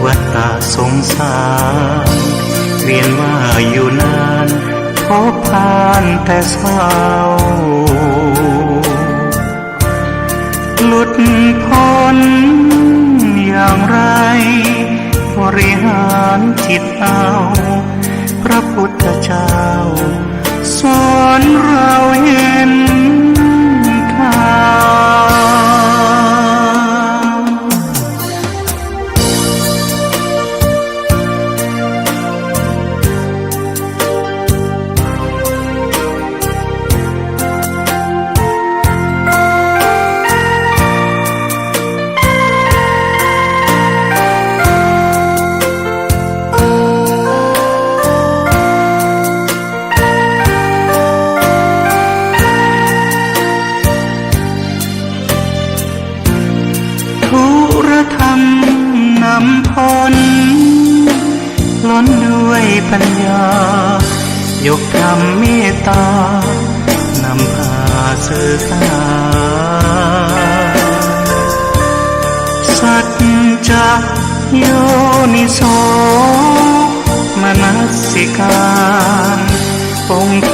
วัฏฏะสงสารเวียนว่าอยู่นานพบผ่านแต่เศร้าหลุดพ้นอย่างไรบริหารจิตเอาพระพุทธเจ้าสอนเราเห็นทางธรรมนำพ้นล้นด้วยปัญญายกธรรมเมตตานำพาสื่อสารสัจจะโยนิโสมนสิการองค์โพ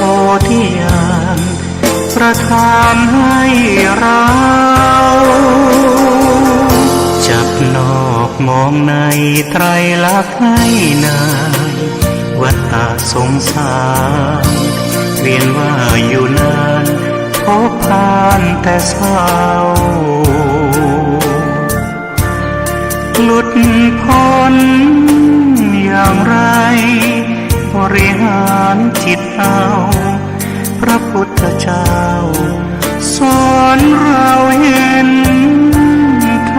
ธิญาณประทานให้เราจับนอกมองในไตรลักษณ์ให้นายวัฏฏะสงสารเวียนว่าอยู่นานพบผ่านแต่เศร้าหลุดพ้นอย่างไรบริหารจิตเอาพระพุทธเจ้าสอนเราเห็นท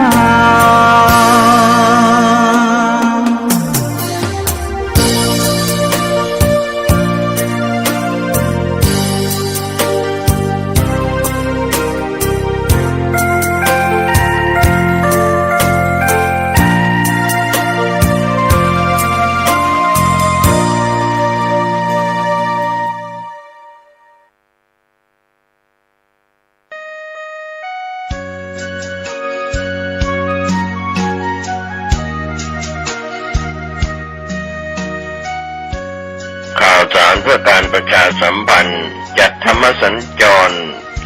างเพื่อการประชาสัมพันธ์จัดธรรมสัญจร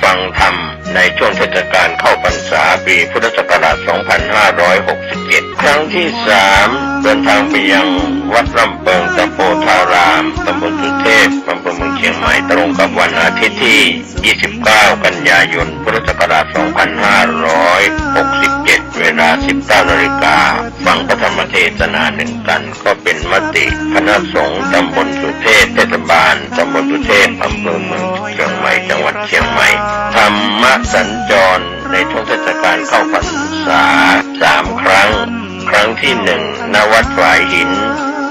ฟังธรรมในช่วงเทศกาลเข้าพรรษาปีพุทธศักราช 2567 ครั้งที่ 3 เดินทางไปยังวัดร่ำเปิงตะโพธารามตำบลสุเทพอำเภอเมืองเชียงใหม่ตรงกับวันอาทิตย์ที่ 29 กันยายน พุทธศักราช 2567 เวลา 19 นาฬิกาฟังพระธรรมเทศนาหนึ่งกันก็เป็นมติคณะสงฆ์ตำบลสุเทพเทศบาลตำบลสุเทพอำเภอเมืองเชียงใหม่จังหวัดเชียงใหม่ธรรมสัญจรในช่วงเทศกาลเข้าพรรษา3 ครั้งครั้งที่ 1 ณ วัดฝายหิน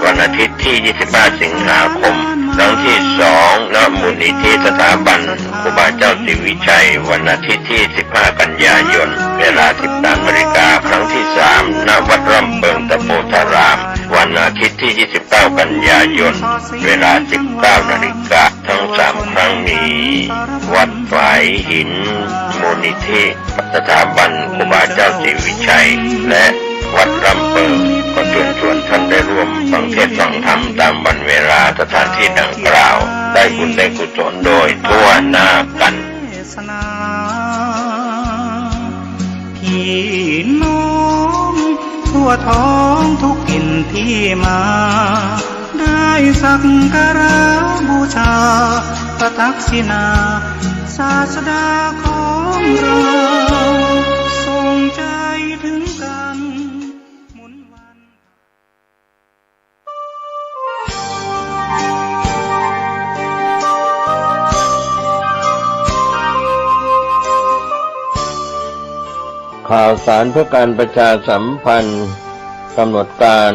วันอาทิตย์ที่ 25 สิงหาคมครั้งที่ 2 ณ มูลนิธิสถาบันครูบาเจ้าศรีวิชัยวันอาทิตย์ที่ 15 กันยายนเวลา 13 นาฬิกาครั้งที่ 3 ณ วัดร่ำเปิงตะโพธารามวันอาทิตย์ที่ 29 กันยายนเวลา 19 นาฬิกาทั้ง 3 ครั้งนี้วัดฝายหินมูลนิธิสถาบันครูบาเจ้าศรีวิชัยและวัดร่ำเปิงก็เชิญชวนท่านได้ร่วมฟังเทศน์ฟังธรรมตามวันเวลาสถานที่ดังกล่าวได้บุญได้กุศลโดยทั่วหน้ากันพี่น้องทั่วท้องทุกถิ่นที่มาได้สักการะบูชาพระทักษิณาศาสดาของเราทรงใจถึงกันหมุนวัน ข่าวสารเพื่อการประชาสัมพันธ์กำหนดการ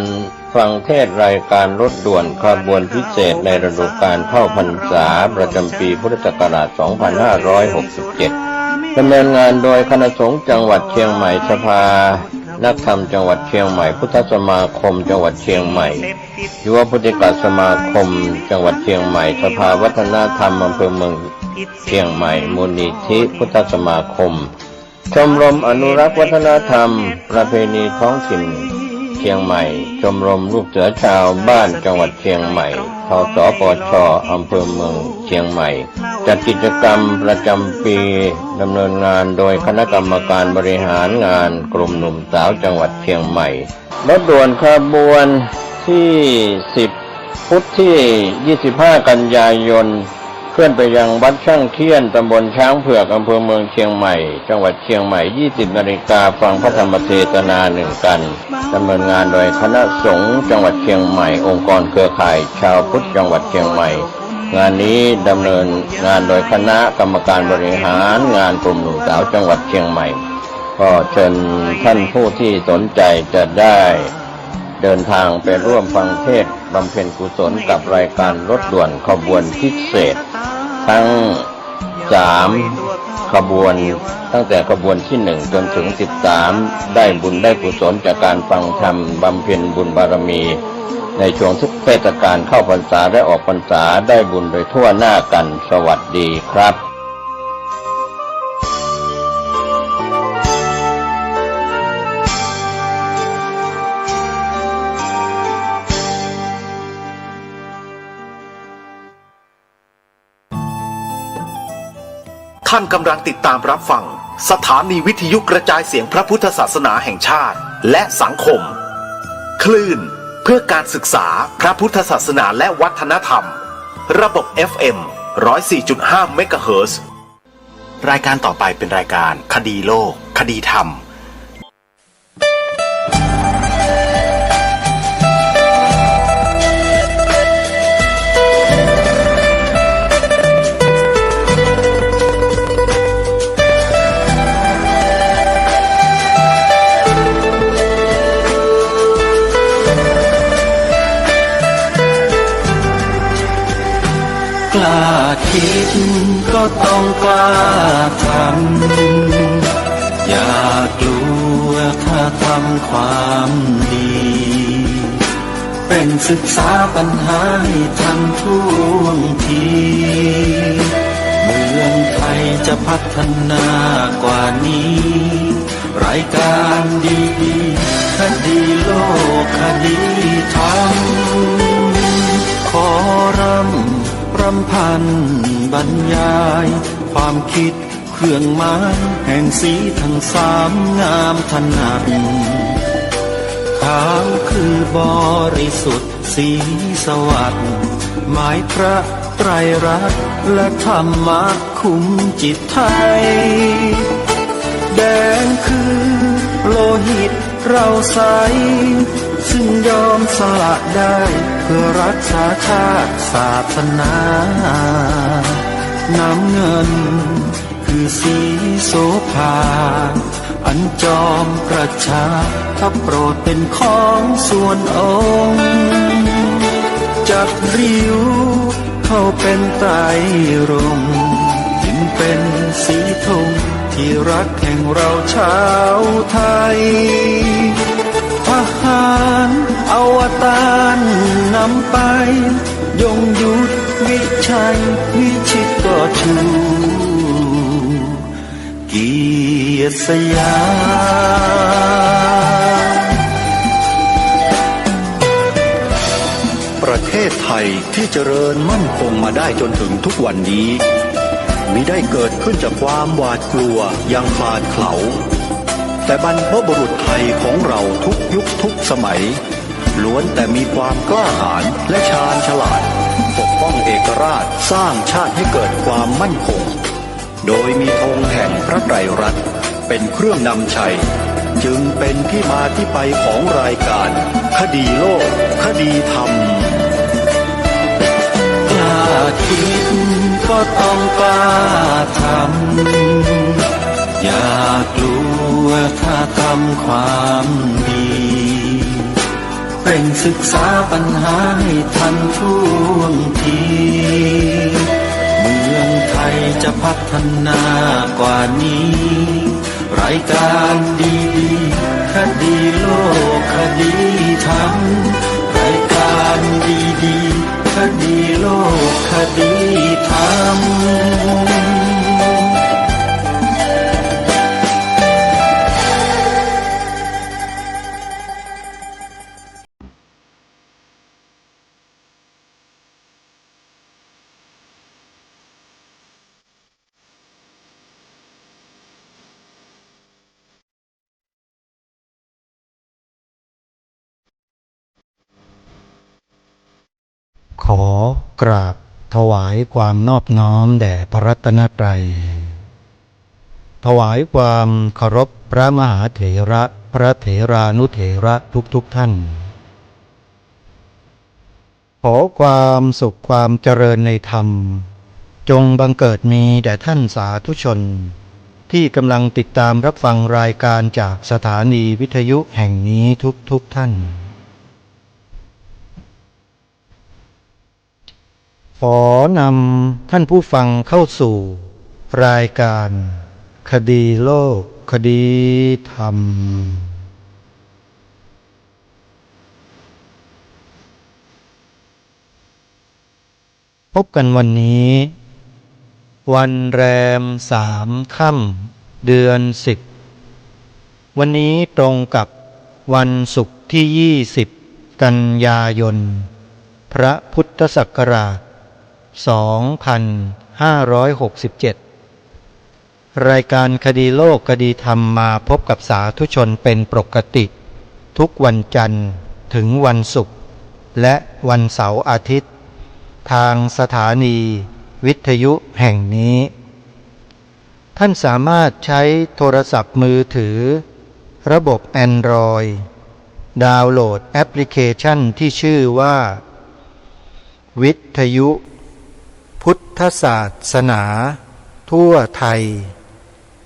ฟังเทศรายการรถด่วนขบวนพิเศษในฤดูกาลเข้าพรรษาประจำปีพุทธศักราช 2567 ดำเนินงานโดยคณะสงฆ์จังหวัดเชียงใหม่สภานักธรรมจังหวัดเชียงใหม่พุทธสมาคมจังหวัดเชียงใหม่ยุวพุทธิกสมาคมจังหวัดเชียงใหม่สภาวัฒนธรรมอำเภอเมืองเชียงใหม่มูลนิธิพุทธสมาคมชมรมอนุรักษ์วัฒนธรรมประเพณีท้องถิ่น เชียงใหม่ชมรมลูกเสือชาวบ้านจังหวัดเชียงใหม่ทสปชอำเภอเมืองเชียงใหม่จัดกิจกรรมประจำปีดำเนินงานโดยคณะกรรมการบริหารงานกลุ่มหนุ่มสาวจังหวัดเชียงใหม่รถด่วนขบวนที่10พุธที่25กันยายนเคลื่อนไปยังวัดช่างเคียนตำบลช้างเผือกอำเภอเมืองเชียงใหม่จังหวัดเชียงใหม่ 20 นาฬิกาฟังพระธรรมเทศนา1 กันดำเนินงานโดยคณะสงฆ์จังหวัดเชียงใหม่องค์กรเครือข่ายชาวพุทธจังหวัดเชียงใหม่งานนี้ดำเนินงานโดยคณะกรรมการบริหารงานกลุ่มหนุ่มสาวจังหวัดเชียงใหม่ก็เชิญท่านผู้ที่สนใจจะได้เดินทางไปร่วมฟังเทศน์บำเพ็ญกุศลกับรายการรถด่วนขบวนพิเศษทั้ง3ขบวนตั้งแต่ขบวนที่1จนถึง13ได้บุญได้กุศลจากการฟังธรรมบำเพ็ญบุญบารมีในช่วงเทศกาลเข้าพรรษาและออกพรรษาได้บุญโดยทั่วหน้ากันสวัสดีครับท่านกำลังติดตามรับฟังสถานีวิทยุกระจายเสียงพระพุทธศาสนาแห่งชาติและสังคมคลื่นเพื่อการศึกษาพระพุทธศาสนาและวัฒนธรรมระบบ FM 104.5 เมกะเฮิรตซ์รายการต่อไปเป็นรายการคดีโลกคดีธรรมกล้าคิดก็ต้องกล้าทำอย่ากลัวถ้าทำความดีเป็นศึกษาปัญหาให้ทันท่วงทีเมืองไทยจะพัฒนากว่านี้รายการดีๆคดีโลกคดีธรรมขอรำพันบรรยายความคิดเครื่องหมายแห่งสีทั้ง3งามถนัดขาวคือบริสุทธิ์สีสวัสดิ์หมายพระไตรรัตน์และธรรมะคุ้มจิตไทยแดงคือโลหิตเราใสซึ่งยอมสละได้เพื่อรักษาชาติศาสนาน้ำเงินคือสีโสภาอันจอมประชาถ้าโปรดเป็นของส่วนองค์จับริ้วเข้าเป็นไตรรงค์จึงเป็นสีธงที่รักแห่งเราชาวไทยทหารอวตารนำไปยงยุทธวิชัยวิชิตก็ชูเกียรติสยามประเทศไทยที่เจริญมั่นคงมาได้จนถึงทุกวันนี้มิได้เกิดขึ้นจากความหวาดกลัวอย่างคลาดเขลาแต่บรรพบุรุษไทยของเราทุกยุคทุกสมัยล้วนแต่มีความกล้าหาญและชาญฉลาดปกป้องเอกราชสร้างชาติให้เกิดความมั่นคงโดยมีธงแห่งพระไตรรัตน์เป็นเครื่องนำชัยจึงเป็นที่มาที่ไปของรายการคดีโลกคดีธรรมกล้าคิดก็ต้องกล้าทำอย่ากลัวถ้าทำความดีเป็นศึกษาปัญหาให้ทันท่วงทีเมืองไทยจะพัฒนากว่านี้รายการดีๆคดีโลกคดีธรรมรายการดีๆคดีโลกคดีธรรม ขอกราบถวายความนอบน้อมแด่พระรัตนตรัยถวายความเคารพพระมหาเถระพระเถรานุเถระทุกท่านขอความสุขความเจริญในธรรมจงบังเกิดมีแด่ท่านสาธุชนที่กำลังติดตามรับฟังรายการจากสถานีวิทยุแห่งนี้ทุกท่านขอนำท่านผู้ฟังเข้าสู่รายการคดีโลกคดีธรรมพบกันวันนี้วันแรม3 ค่ำเดือน 10วันนี้ตรงกับวันศุกร์ที่20กันยายนพระพุทธศักราช2567รายการคดีโลกคดีธรรมมาพบกับสาธุชนเป็นปกติทุกวันจันทร์ถึงวันศุกร์และวันเสาร์อาทิตย์ทางสถานีวิทยุแห่งนี้ท่านสามารถใช้โทรศัพท์มือถือระบบ Android ดาวน์โหลดแอปพลิเคชันที่ชื่อว่าวิทยุพุทธศาสนาทั่วไทย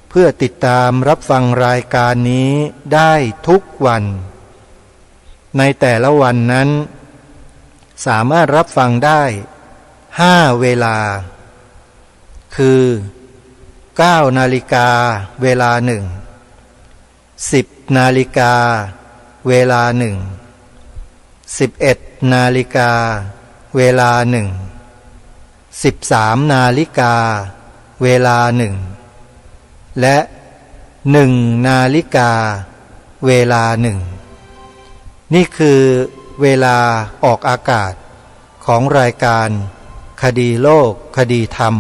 เพื่อติดตามรับฟังรายการนี้ได้ทุกวันในแต่ละวันนั้นสามารถรับฟังได้5 เวลาคือ9 นาฬิกาเวลา10 นาฬิกาเวลา11 นาฬิกาเวลา13 นาฬิกาเวลาและ1 นาฬิกาเวลานี่คือเวลาออกอากาศของรายการคดีโลกคดีธรรม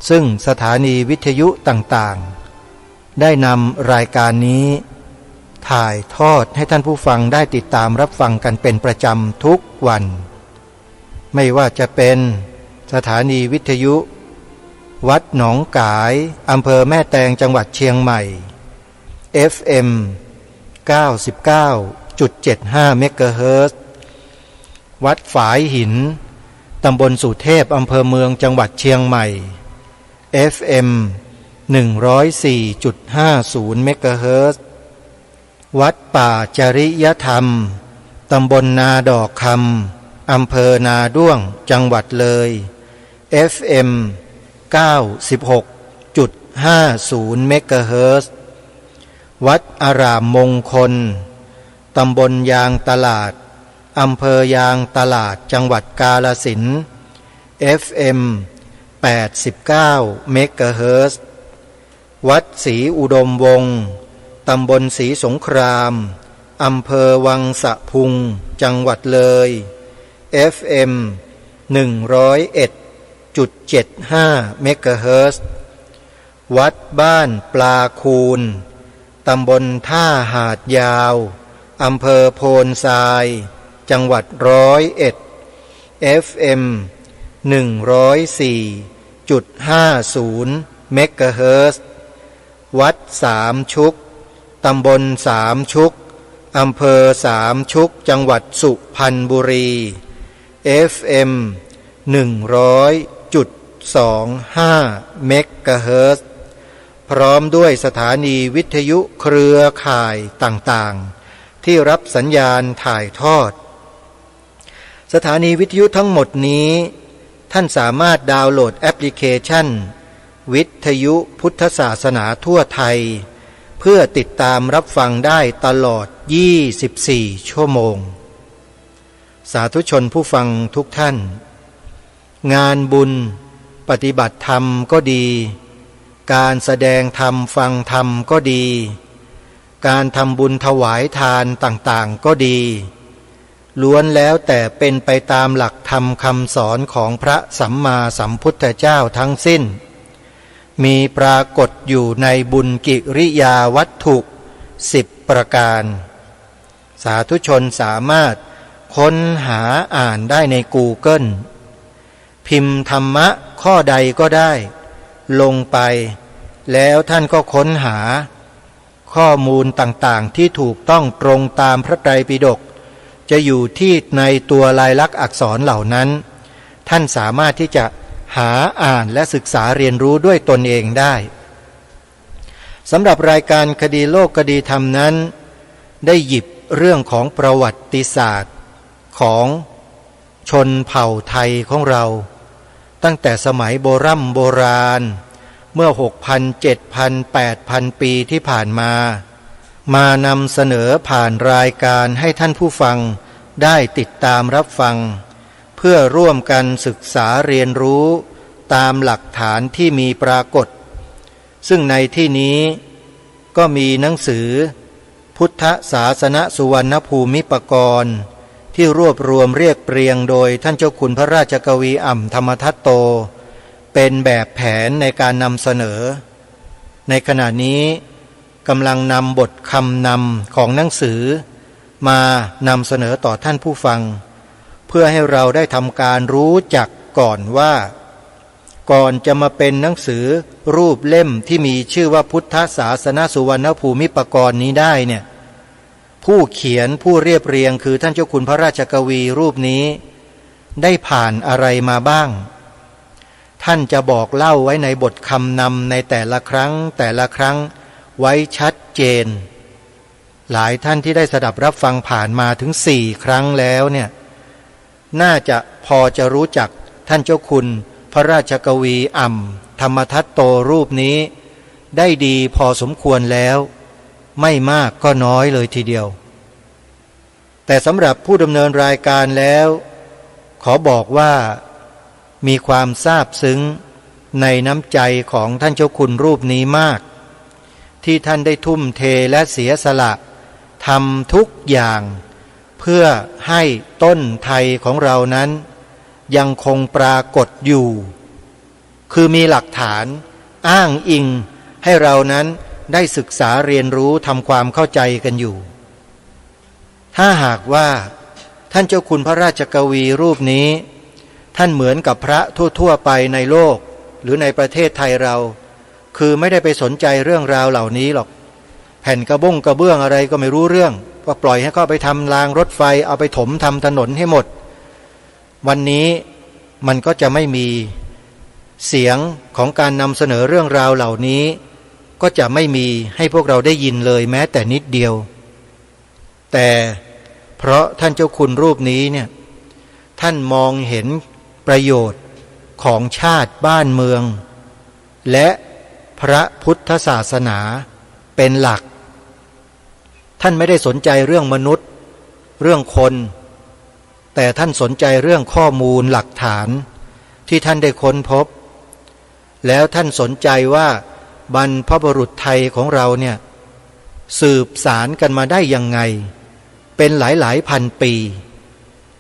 ซึ่งสถานีวิทยุต่างๆได้นำรายการนี้ถ่ายทอดให้ท่านผู้ฟังได้ติดตามรับฟังกันเป็นประจำทุกวันไม่ว่าจะเป็นสถานีวิทยุวัดหนองกายอำเภอแม่แตงจังหวัดเชียงใหม่ FM 99.75 เมกะเฮิรตซ์วัดฝายหินตำบลสุเทพอำเภอเมืองจังหวัดเชียงใหม่ FM 104.50 เมกะเฮิรตซ์วัดป่าจริยธรรมตำบลนาดอกคำอำเภอนาด้วงจังหวัดเลย FM 96.50 เมกะเฮิรตซ์วัดอารามมงคลตำบลยางตลาดอำเภอยางตลาดจังหวัดกาฬสินธุ์ FM 89 เมกะเฮิรตซ์วัดศรีอุดมวงศ์ตำบลศรีสงครามอำเภอวังสะพุงจังหวัดเลย FM 101.75 เมกะเฮิรตซ์วัดบ้านปลาคูนตำบลท่าหาดยาวอำเภอโพนทรายจังหวัด101 FM 104.50 เมกะเฮิรตซ์วัดสามชุกตำบลสามชุกอำเภอสามชุกจังหวัดสุพรรณบุรี FM 100.25 เมกะเฮิรตซ์พร้อมด้วยสถานีวิทยุเครือข่ายต่างๆที่รับสัญญาณถ่ายทอดสถานีวิทยุทั้งหมดนี้ท่านสามารถดาวน์โหลดแอปพลิเคชันวิทยุพุทธศาสนาทั่วไทยเพื่อติดตามรับฟังได้ตลอด24 ชั่วโมงสาธุชนผู้ฟังทุกท่านงานบุญปฏิบัติธรรมก็ดีการแสดงธรรมฟังธรรมก็ดีการทำบุญถวายทานต่างๆก็ดีล้วนแล้วแต่เป็นไปตามหลักธรรมคำสอนของพระสัมมาสัมพุทธเจ้าทั้งสิ้นมีปรากฏอยู่ในบุญกิริยาวัตถุ10 ประการสาธุชนสามารถ ค้นหาอ่านได้ใน Google พิมพ์ธรรมะข้อใดก็ได้ลงไปแล้วท่านก็ค้นหาข้อมูลต่างๆที่ถูกต้องตรงตามพระไตรปิฎกจะอยู่ที่ในตัวลายลักษณ์อักษรเหล่านั้นท่านสามารถที่จะหาอ่านและศึกษาเรียนรู้ด้วยตนเองได้สำหรับรายการคดีโลกคดีธรรมนั้นได้หยิบเรื่องของประวัติศาสตร์ของชนเผ่าไทยของเราตั้งแต่สมัยโบราณเมื่อ 6,000 7,000 8,000 ปีที่ผ่านมามานำเสนอผ่านรายการให้ท่านผู้ฟังได้ติดตามรับฟังเพื่อร่วมกันศึกษาเรียนรู้ตามหลักฐานที่มีปรากฏซึ่งในที่นี้ก็มีหนังสือพุทธศาสนสุวรรณภูมิปกรณ์ที่รวบรวมเรียบเรียงโดยท่านเจ้าคุณพระราชกวีอ่ำธรรมทัตโตเป็นแบบแผนในการนำเสนอในขณะนี้กำลังนำบทคำนำของหนังสือมานำเสนอต่อท่านผู้ฟังเพื่อให้เราได้ทำการรู้จักก่อนว่าก่อนจะมาเป็นหนังสือรูปเล่มที่มีชื่อว่าพุทธศาสนสุวรรณภูมิปกรณ์นี้ได้เนี่ยผู้เขียนผู้เรียบเรียงคือท่านเจ้าคุณพระราชกวีรูปนี้ได้ผ่านอะไรมาบ้างท่านจะบอกเล่าไว้ในบทคำนำในแต่ละครั้งไว้ชัดเจนหลายท่านที่ได้สดับรับฟังผ่านมาถึง4 ครั้งแล้วเนี่ยน่าจะพอจะรู้จักท่านเจ้าคุณพระราชกวีอ่ำธรรมทัตโตรูปนี้ได้ดีพอสมควรแล้วไม่มากก็น้อยเลยทีเดียวแต่สำหรับผู้ดำเนินรายการแล้วขอบอกว่ามีความซาบซึ้งในน้ำใจของท่านเจ้าคุณรูปนี้มากที่ท่านได้ทุ่มเทและเสียสละทำทุกอย่างเพื่อให้ต้นไทยของเรานั้นยังคงปรากฏอยู่คือมีหลักฐานอ้างอิงให้เรานั้นได้ศึกษาเรียนรู้ทำความเข้าใจกันอยู่ถ้าหากว่าท่านเจ้าคุณพระราชกวีรูปนี้ท่านเหมือนกับพระทั่วๆไปในโลกหรือในประเทศไทยเราคือไม่ได้ไปสนใจเรื่องราวเหล่านี้หรอกแผ่นกระเบื้องอะไรก็ไม่รู้เรื่องก็ปล่อยให้เขาไปทำรางรถไฟเอาไปถมทำถนนให้หมดวันนี้มันก็จะไม่มีเสียงของการนำเสนอเรื่องราวเหล่านี้ก็จะไม่มีให้พวกเราได้ยินเลยแม้แต่นิดเดียวแต่เพราะท่านเจ้าคุณรูปนี้เนี่ยท่านมองเห็นประโยชน์ของชาติบ้านเมืองและพระพุทธศาสนาเป็นหลักท่านไม่ได้สนใจเรื่องมนุษย์เรื่องคนแต่ท่านสนใจเรื่องข้อมูลหลักฐานที่ท่านได้ค้นพบแล้วท่านสนใจว่าบรรพบุรุษไทยของเราเนี่ยสืบสารกันมาได้ยังไงเป็นหลายพันปี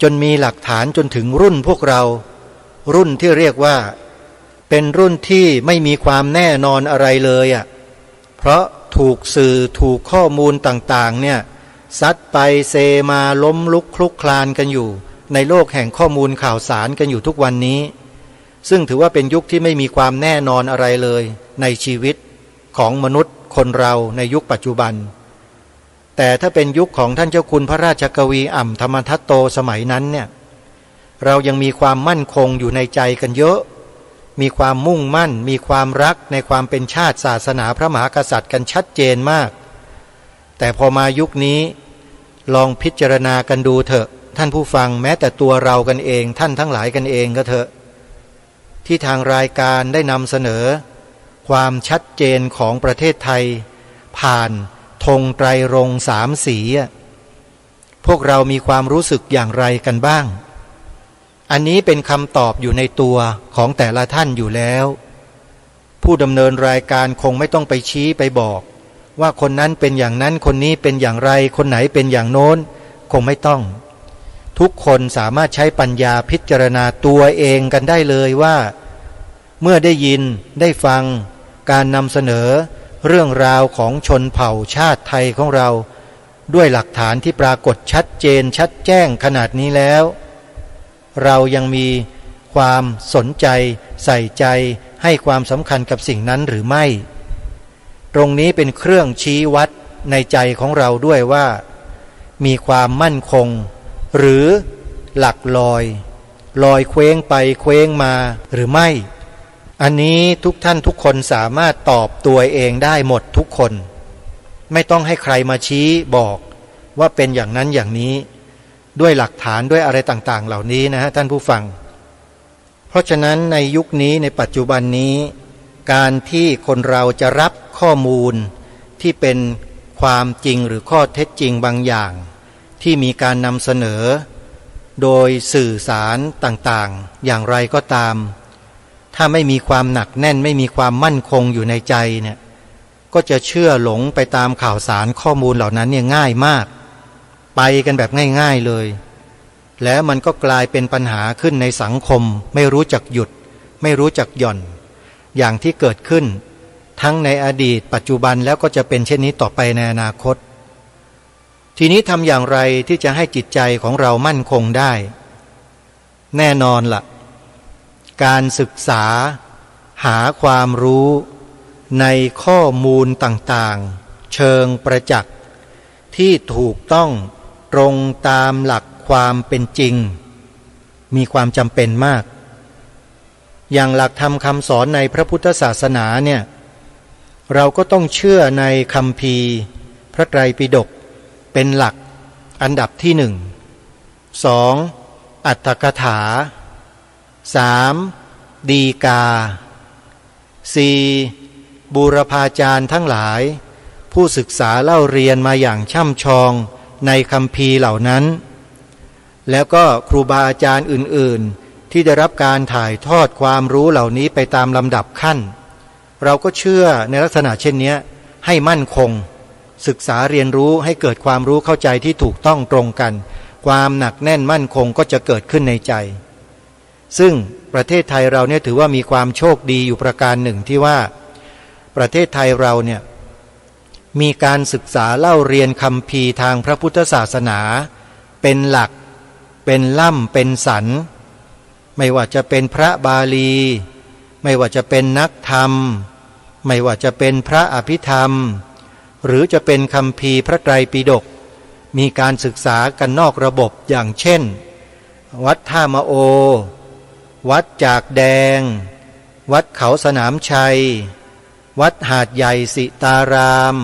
จนมีหลักฐานจนถึงรุ่นพวกเรารุ่นที่เรียกว่าเป็นรุ่นที่ไม่มีความแน่นอนอะไรเลยอ่ะเพราะถูกสื่อถูกข้อมูลต่างๆเนี่ยซัดไปเซมาล้มลุกคลุกคลานกันอยู่ในโลกแห่งข้อมูลข่าวสารกันอยู่ทุกวันนี้ซึ่งถือว่าเป็นยุคที่ไม่มีความแน่นอนอะไรเลยในชีวิตของมนุษย์คนเราในยุคปัจจุบันแต่ถ้าเป็นยุคของท่านเจ้าคุณพระราชกวีอ่ำธรรมทัตโตสมัยนั้นเนี่ยเรายังมีความมั่นคงอยู่ในใจกันเยอะมีความมุ่งมั่นมีความรักในความเป็นชาติศาสนาพระมหากษัตริย์กันชัดเจนมากแต่พอมายุคนี้ลองพิจารณากันดูเถอะท่านผู้ฟังแม้แต่ตัวเรากันเองท่านทั้งหลายกันเองก็เถอะที่ทางรายการได้นำเสนอความชัดเจนของประเทศไทยผ่านธงไตรรงค์3 สีพวกเรามีความรู้สึกอย่างไรกันบ้างอันนี้เป็นคำตอบอยู่ในตัวของแต่ละท่านอยู่แล้วผู้ดำเนินรายการคงไม่ต้องไปชี้ไปบอกว่าคนนั้นเป็นอย่างนั้นคนนี้เป็นอย่างไรคนไหนเป็นอย่างโน้นคงไม่ต้องทุกคนสามารถใช้ปัญญาพิจารณาตัวเองกันได้เลยว่าเมื่อได้ยินได้ฟังการนำเสนอเรื่องราวของชนเผ่าชาติไทยของเรา ด้วยหลักฐานที่ปรากฏชัดเจนชัดแจ้งขนาดนี้แล้วเรายังมีความสนใจใส่ใจให้ความสำคัญกับสิ่งนั้นหรือไม่ตรงนี้เป็นเครื่องชี้วัดในใจของเราด้วยว่ามีความมั่นคงหรือหลักลอยเคว้งไปเคว้งมาหรือไม่อันนี้ทุกท่านทุกคนสามารถตอบตัวเองได้หมดทุกคนไม่ต้องให้ใครมาชี้บอกว่าเป็นอย่างนั้นอย่างนี้ด้วยหลักฐานด้วยอะไรต่างๆเหล่านี้นะฮะท่านผู้ฟังเพราะฉะนั้นในยุคนี้ในปัจจุบันนี้การที่คนเราจะรับข้อมูลที่เป็นความจริงหรือข้อเท็จจริงบางอย่างที่มีการนำเสนอโดยสื่อสารต่างๆอย่างไรก็ตามถ้าไม่มีความหนักแน่นไม่มีความมั่นคงอยู่ในใจเนี่ยก็จะเชื่อหลงไปตามข่าวสารข้อมูลเหล่านั้นเนี่ยง่ายมากไปกันแบบง่ายๆเลยแล้วมันก็กลายเป็นปัญหาขึ้นในสังคมไม่รู้จักหยุดไม่รู้จักหย่อนอย่างที่เกิดขึ้นทั้งในอดีตปัจจุบันแล้วก็จะเป็นเช่นนี้ต่อไปในอนาคตทีนี้ทำอย่างไรที่จะให้จิตใจของเรามั่นคงได้แน่นอนล่ะการศึกษาหาความรู้ในข้อมูลต่างๆเชิงประจักษ์ที่ถูกต้องตรงตามหลักความเป็นจริงมีความจำเป็นมากอย่างหลักธรรมคำสอนในพระพุทธศาสนาเนี่ยเราก็ต้องเชื่อในคัมภีร์พระไตรปิฎกเป็นหลักอันดับที่2 อัตถกถา 3. ดีกา 4. บูรพาจารย์ทั้งหลายผู้ศึกษาเล่าเรียนมาอย่างช่ำชองในคัมภีร์เหล่านั้นแล้วก็ครูบาอาจารย์อื่นๆที่ได้รับการถ่ายทอดความรู้เหล่านี้ไปตามลำดับขั้นเราก็เชื่อในลักษณะเช่นนี้ให้มั่นคงศึกษาเรียนรู้ให้เกิดความรู้เข้าใจที่ถูกต้องตรงกันความหนักแน่นมั่นคงก็จะเกิดขึ้นในใจซึ่งประเทศไทยเราเนี่ยถือว่ามีความโชคดีอยู่ประการหนึ่งที่ว่าประเทศไทยเราเนี่ยมีการศึกษาเล่าเรียนคัมภีร์ทางพระพุทธศาสนาเป็นหลักเป็นล่ำเป็นสันไม่ว่าจะเป็นพระบาลีไม่ว่าจะเป็นนักธรรมไม่ว่าจะเป็นพระอภิธรรมหรือจะเป็นคัมภีร์พระไตรปิฎกมีการศึกษากันนอกระบบอย่างเช่นวัดท่ามะโอวัดจากแดงวัดเขาสนามชัยวัดหาดใหญ่สิตาราม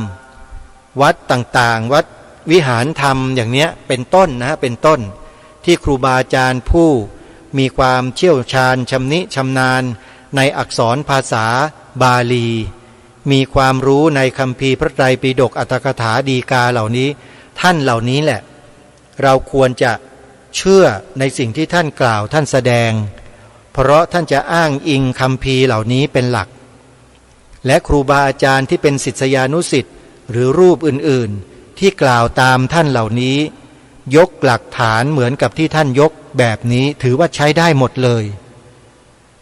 วัดต่างๆวัดวิหารธรรมอย่างเนี้ยเป็นต้นนะเป็นต้นที่ครูบาอาจารย์ผู้มีความเชี่ยวชาญชำนิชำนาญในอักษรภาษาบาลีมีความรู้ในคัมภีร์พระไตรปิฎกอัตถกถาดีกาเหล่านี้ท่านเหล่านี้แหละเราควรจะเชื่อในสิ่งที่ท่านกล่าวท่านแสดงเพราะท่านจะอ้างอิงคัมภีร์เหล่านี้เป็นหลักและครูบาอาจารย์ที่เป็นศิษยานุศิษย์หรือรูปอื่นๆที่กล่าวตามท่านเหล่านี้ยกหลักฐานเหมือนกับที่ท่านยกแบบนี้ถือว่าใช้ได้หมดเลย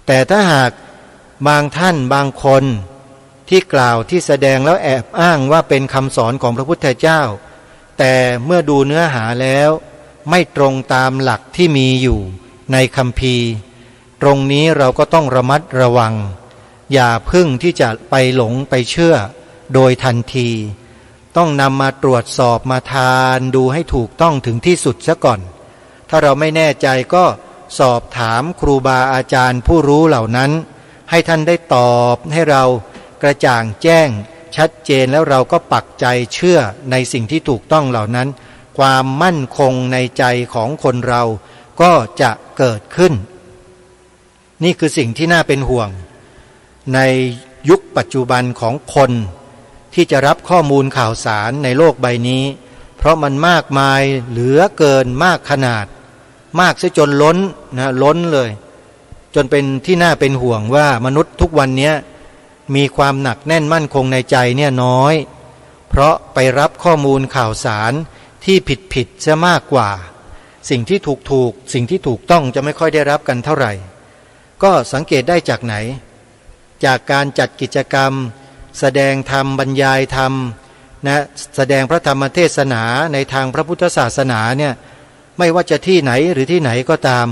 แต่ถ้าหากบางท่านบางคนที่กล่าวที่แสดงแล้วแอบอ้างว่าเป็นคำสอนของพระพุทธเจ้าแต่เมื่อดูเนื้อหาแล้วไม่ตรงตามหลักที่มีอยู่ในคัมภีร์ตรงนี้เราก็ต้องระมัดระวังอย่าพึ่งที่จะไปหลงไปเชื่อโดยทันทีต้องนำมาตรวจสอบมาทานดูให้ถูกต้องถึงที่สุดซะก่อนถ้าเราไม่แน่ใจก็สอบถามครูบาอาจารย์ผู้รู้เหล่านั้นให้ท่านได้ตอบให้เรากระจ่างแจ้งชัดเจนแล้วเราก็ปักใจเชื่อในสิ่งที่ถูกต้องเหล่านั้นความมั่นคงในใจของคนเราก็จะเกิดขึ้นนี่คือสิ่งที่น่าเป็นห่วงในยุคปัจจุบันของคนที่จะรับข้อมูลข่าวสารในโลกใบนี้เพราะมันมากมายเหลือเกินมากขนาดมากซะจนล้นล้นเลยจนเป็นที่น่าเป็นห่วงว่ามนุษย์ทุกวันนี้มีความหนักแน่นมั่นคงในใจเนี่ยน้อยเพราะไปรับข้อมูลข่าวสารที่ผิดซะมากกว่าสิ่งที่ถูกสิ่งที่ถูกต้องจะไม่ค่อยได้รับกันเท่าไหร่ก็สังเกตได้จากไหนจากการจัดกิจกรรมแสดงธรรมบรรยายธรรม นะแสดงพระธรรมเทศนาในทางพระพุทธศาสนาเนี่ยไม่ว่าจะที่ไหนหรือที่ไหนก็ตาม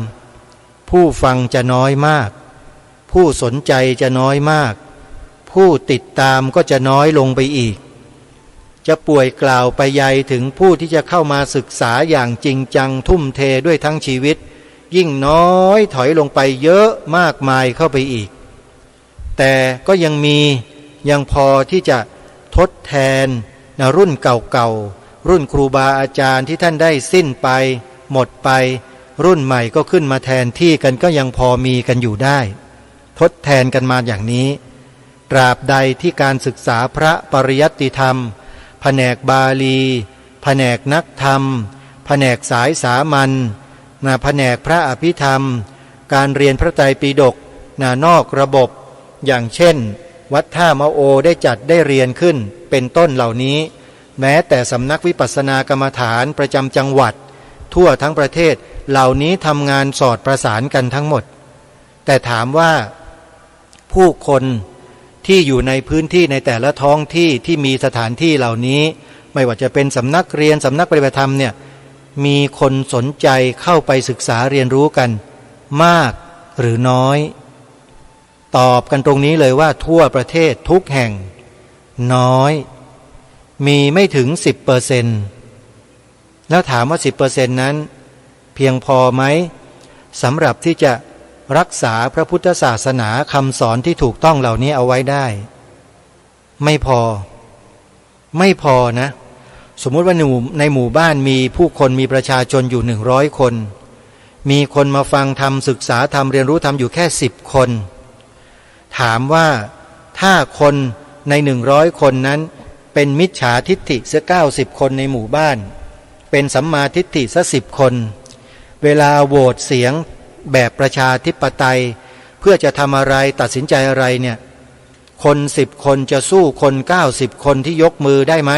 ผู้ฟังจะน้อยมากผู้สนใจจะน้อยมากผู้ติดตามก็จะน้อยลงไปอีกจะป่วยกล่าวไปใหญ่ถึงผู้ที่จะเข้ามาศึกษาอย่างจริงจังทุ่มเทด้วยทั้งชีวิตยิ่งน้อยถอยลงไปเยอะมากมายเข้าไปอีกแต่ก็ยังพอที่จะทดแทนรุ่นเก่าๆรุ่นครูบาอาจารย์ที่ท่านได้สิ้นไปหมดไปรุ่นใหม่ก็ขึ้นมาแทนที่กันก็ยังพอมีกันอยู่ได้ทดแทนกันมาอย่างนี้ตราบใดที่การศึกษาพระปริยัติธรรมแผนกบาลีแผนกนักธรรมแผนกสายสามัญแผนกพระอภิธรรมการเรียนพระไตรปิฎกนอกระบบอย่างเช่นวัดท่ามะโอได้จัดได้เรียนขึ้นเป็นต้นเหล่านี้แม้แต่สำนักวิปัสสนากรรมฐานประจำจังหวัดทั่วทั้งประเทศเหล่านี้ทำงานสอดประสานกันทั้งหมดแต่ถามว่าผู้คนที่อยู่ในพื้นที่ในแต่ละท้องที่ที่มีสถานที่เหล่านี้ไม่ว่าจะเป็นสำนักเรียนสำนักปฏิบัติธรรมเนี่ยมีคนสนใจเข้าไปศึกษาเรียนรู้กันมากหรือน้อยตอบกันตรงนี้เลยว่าทั่วประเทศทุกแห่งน้อยมีไม่ถึง 10% แล้วถามว่า 10% นั้นเพียงพอไหมสำหรับที่จะรักษาพระพุทธศาสนาคำสอนที่ถูกต้องเหล่านี้เอาไว้ได้ไม่พอนะสมมุติว่าในหมู่บ้านมีผู้คนมีประชาชนอยู่100คนมีคนมาฟังธรรมศึกษาธรรมเรียนรู้ธรรมอยู่แค่10คนถามว่าถ้าคนใน100คนนั้นเป็นมิจฉาทิฏฐิสัก90คนในหมู่บ้านเป็นสัมมาทิฏฐิสัก10คนเวลาโหวตเสียงแบบประชาธิปไตยเพื่อจะทำอะไรตัดสินใจอะไรเนี่ยคน10คนจะสู้คน90คนที่ยกมือได้ไหม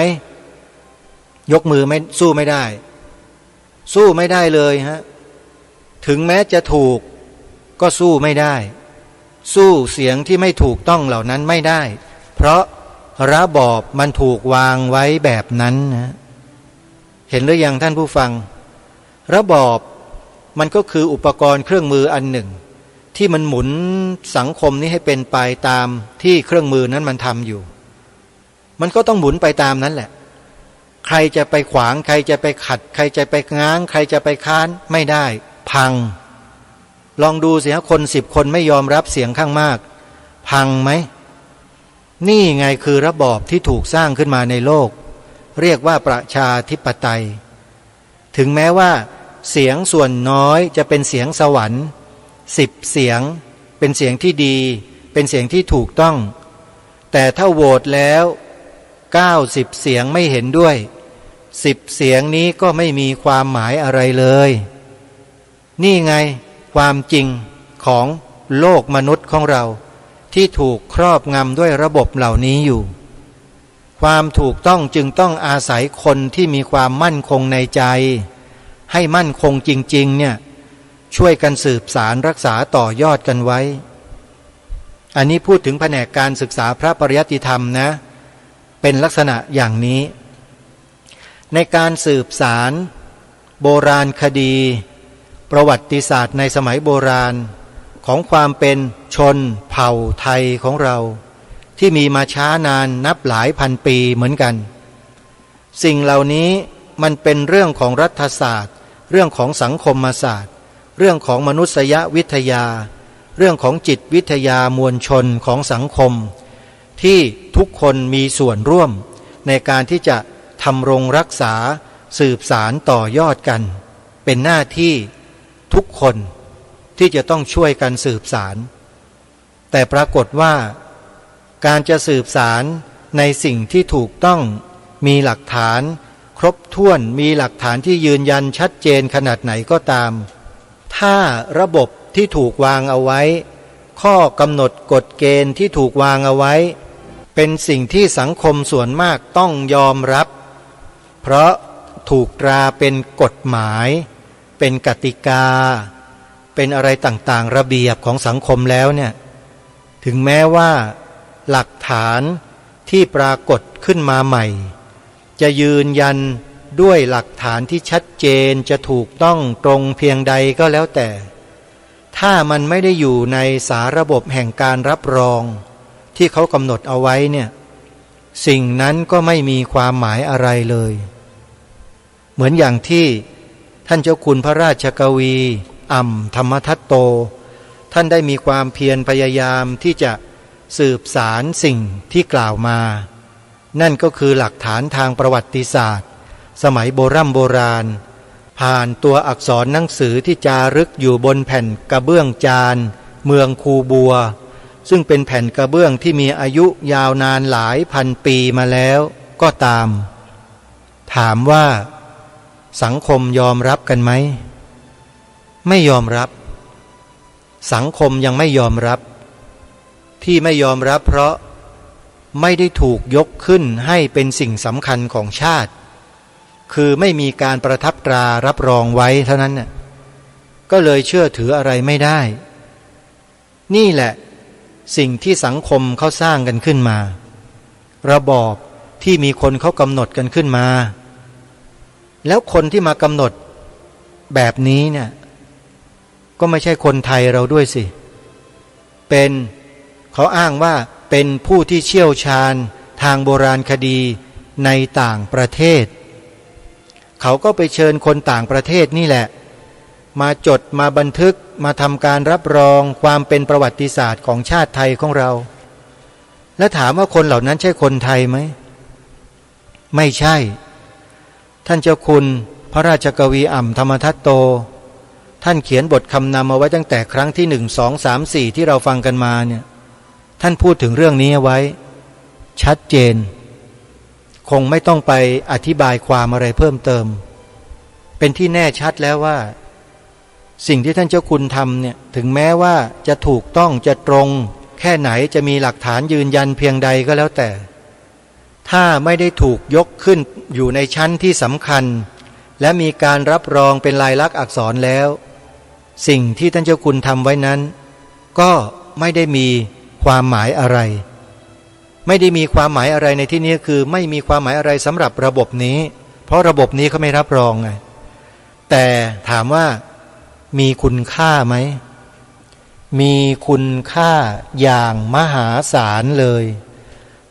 ยกมือไม่สู้ไม่ได้เลยฮะถึงแม้จะถูกก็สู้ไม่ได้สู้เสียงที่ไม่ถูกต้องเหล่านั้นไม่ได้เพราะระบอบมันถูกวางไว้แบบนั้นนะเห็นหรือยังท่านผู้ฟังระบอบมันก็คืออุปกรณ์เครื่องมืออันหนึ่งที่มันหมุนสังคมนี้ให้เป็นไปตามที่เครื่องมือนั้นมันทำอยู่มันก็ต้องหมุนไปตามนั้นแหละใครจะไปขวางใครจะไปขัดใครจะไปง้างใครจะไปค้านไม่ได้พังลองดูสิฮะคน10คนไม่ยอมรับเสียงข้างมากพังไหมนี่ไงคือระบอบที่ถูกสร้างขึ้นมาในโลกเรียกว่าประชาธิปไตยถึงแม้ว่าเสียงส่วนน้อยจะเป็นเสียงสวรรค์10เสียงเป็นเสียงที่ดีเป็นเสียงที่ถูกต้องแต่ถ้าโหวตแล้ว90เสียงไม่เห็นด้วย10เสียงนี้ก็ไม่มีความหมายอะไรเลยนี่ไงความจริงของโลกมนุษย์ของเราที่ถูกครอบงำด้วยระบบเหล่านี้อยู่ความถูกต้องจึงต้องอาศัยคนที่มีความมั่นคงในใจให้มั่นคงจริงๆเนี่ยช่วยกันสืบสารรักษาต่อยอดกันไว้อันนี้พูดถึงแผนกการศึกษาพระปริยัติธรรมนะเป็นลักษณะอย่างนี้ในการสืบสารโบราณคดีประวัติศาสตร์ในสมัยโบราณของความเป็นชนเผ่าไทยของเราที่มีมาช้านานนับหลายพันปีเหมือนกันสิ่งเหล่านี้มันเป็นเรื่องของรัฐศาสตร์เรื่องของสังคมศาสตร์เรื่องของมนุษยวิทยาเรื่องของจิตวิทยามวลชนของสังคมที่ทุกคนมีส่วนร่วมในการที่จะทำรงรักษาสืบสารต่อยอดกันเป็นหน้าที่ทุกคนที่จะต้องช่วยกันสืบสารแต่ปรากฏว่าการจะสืบสารในสิ่งที่ถูกต้องมีหลักฐานครบถ้วนมีหลักฐานที่ยืนยันชัดเจนขนาดไหนก็ตามถ้าระบบที่ถูกวางเอาไว้ข้อกำหนดกฎเกณฑ์ที่ถูกวางเอาไว้เป็นสิ่งที่สังคมส่วนมากต้องยอมรับเพราะถูกตราเป็นกฎหมายเป็นกติกาเป็นอะไรต่างๆระเบียบของสังคมแล้วเนี่ยถึงแม้ว่าหลักฐานที่ปรากฏขึ้นมาใหม่ จะยืนยันด้วยหลักฐานที่ชัดเจนจะถูกต้องตรงเพียงใดก็แล้วแต่ถ้ามันไม่ได้อยู่ในสาระบบแห่งการรับรองที่เขากำหนดเอาไว้เนี่ยสิ่งนั้นก็ไม่มีความหมายอะไรเลยเหมือนอย่างที่ท่านเจ้าคุณพระราชกวีอ่ำธรรมทัตโตท่านได้มีความเพียรพยายามที่จะสืบสารสิ่งที่กล่าวมานั่นก็คือหลักฐานทางประวัติศาสตร์สมัยโบราณผ่านตัวอักษรหนังสือที่จารึกอยู่บนแผ่นกระเบื้องจานเมืองคูบัวซึ่งเป็นแผ่นกระเบื้องที่มีอายุยาวนานหลายพันปีมาแล้วก็ตามถามว่าสังคมยอมรับกันไหมไม่ยอมรับสังคมยังไม่ยอมรับที่ไม่ยอมรับเพราะไม่ได้ถูกยกขึ้นให้เป็นสิ่งสำคัญของชาติคือไม่มีการประทับตรารับรองไว้เท่านั้นน่ะก็เลยเชื่อถืออะไรไม่ได้นี่แหละสิ่งที่สังคมเขาสร้างกันขึ้นมาระบอบที่มีคนเขากำหนดกันขึ้นมาแล้วคนที่มากำหนดแบบนี้เนี่ยก็ไม่ใช่คนไทยเราด้วยสิเป็นเขาอ้างว่าเป็นผู้ที่เชี่ยวชาญทางโบราณคดีในต่างประเทศเขาก็ไปเชิญคนต่างประเทศนี่แหละมาจดมาบันทึกมาทำการรับรองความเป็นประวัติศาสตร์ของชาติไทยของเราและถามว่าคนเหล่านั้นใช่คนไทยไหมไม่ใช่ท่านเจ้าคุณพระราชกวีอ่ำธรรมทัตโตท่านเขียนบทคำนำเอาไว้ตั้งแต่ครั้งที่1 2 3 4ที่เราฟังกันมาเนี่ยท่านพูดถึงเรื่องนี้ไว้ชัดเจนคงไม่ต้องไปอธิบายความอะไรเพิ่มเติมเป็นที่แน่ชัดแล้วว่าสิ่งที่ท่านเจ้าคุณทำเนี่ยถึงแม้ว่าจะถูกต้องจะตรงแค่ไหนจะมีหลักฐานยืนยันเพียงใดก็แล้วแต่ถ้าไม่ได้ถูกยกขึ้นอยู่ในชั้นที่สำคัญและมีการรับรองเป็นลายลักษณ์อักษรแล้วสิ่งที่ท่านเจ้าคุณทำไว้นั้นก็ไม่ได้มีความหมายอะไรไม่ได้มีความหมายอะไรในที่นี้คือไม่มีความหมายอะไรสำหรับระบบนี้เพราะระบบนี้เขาไม่รับรองไงแต่ถามว่ามีคุณค่าไหมมีคุณค่าอย่างมหาศาลเลย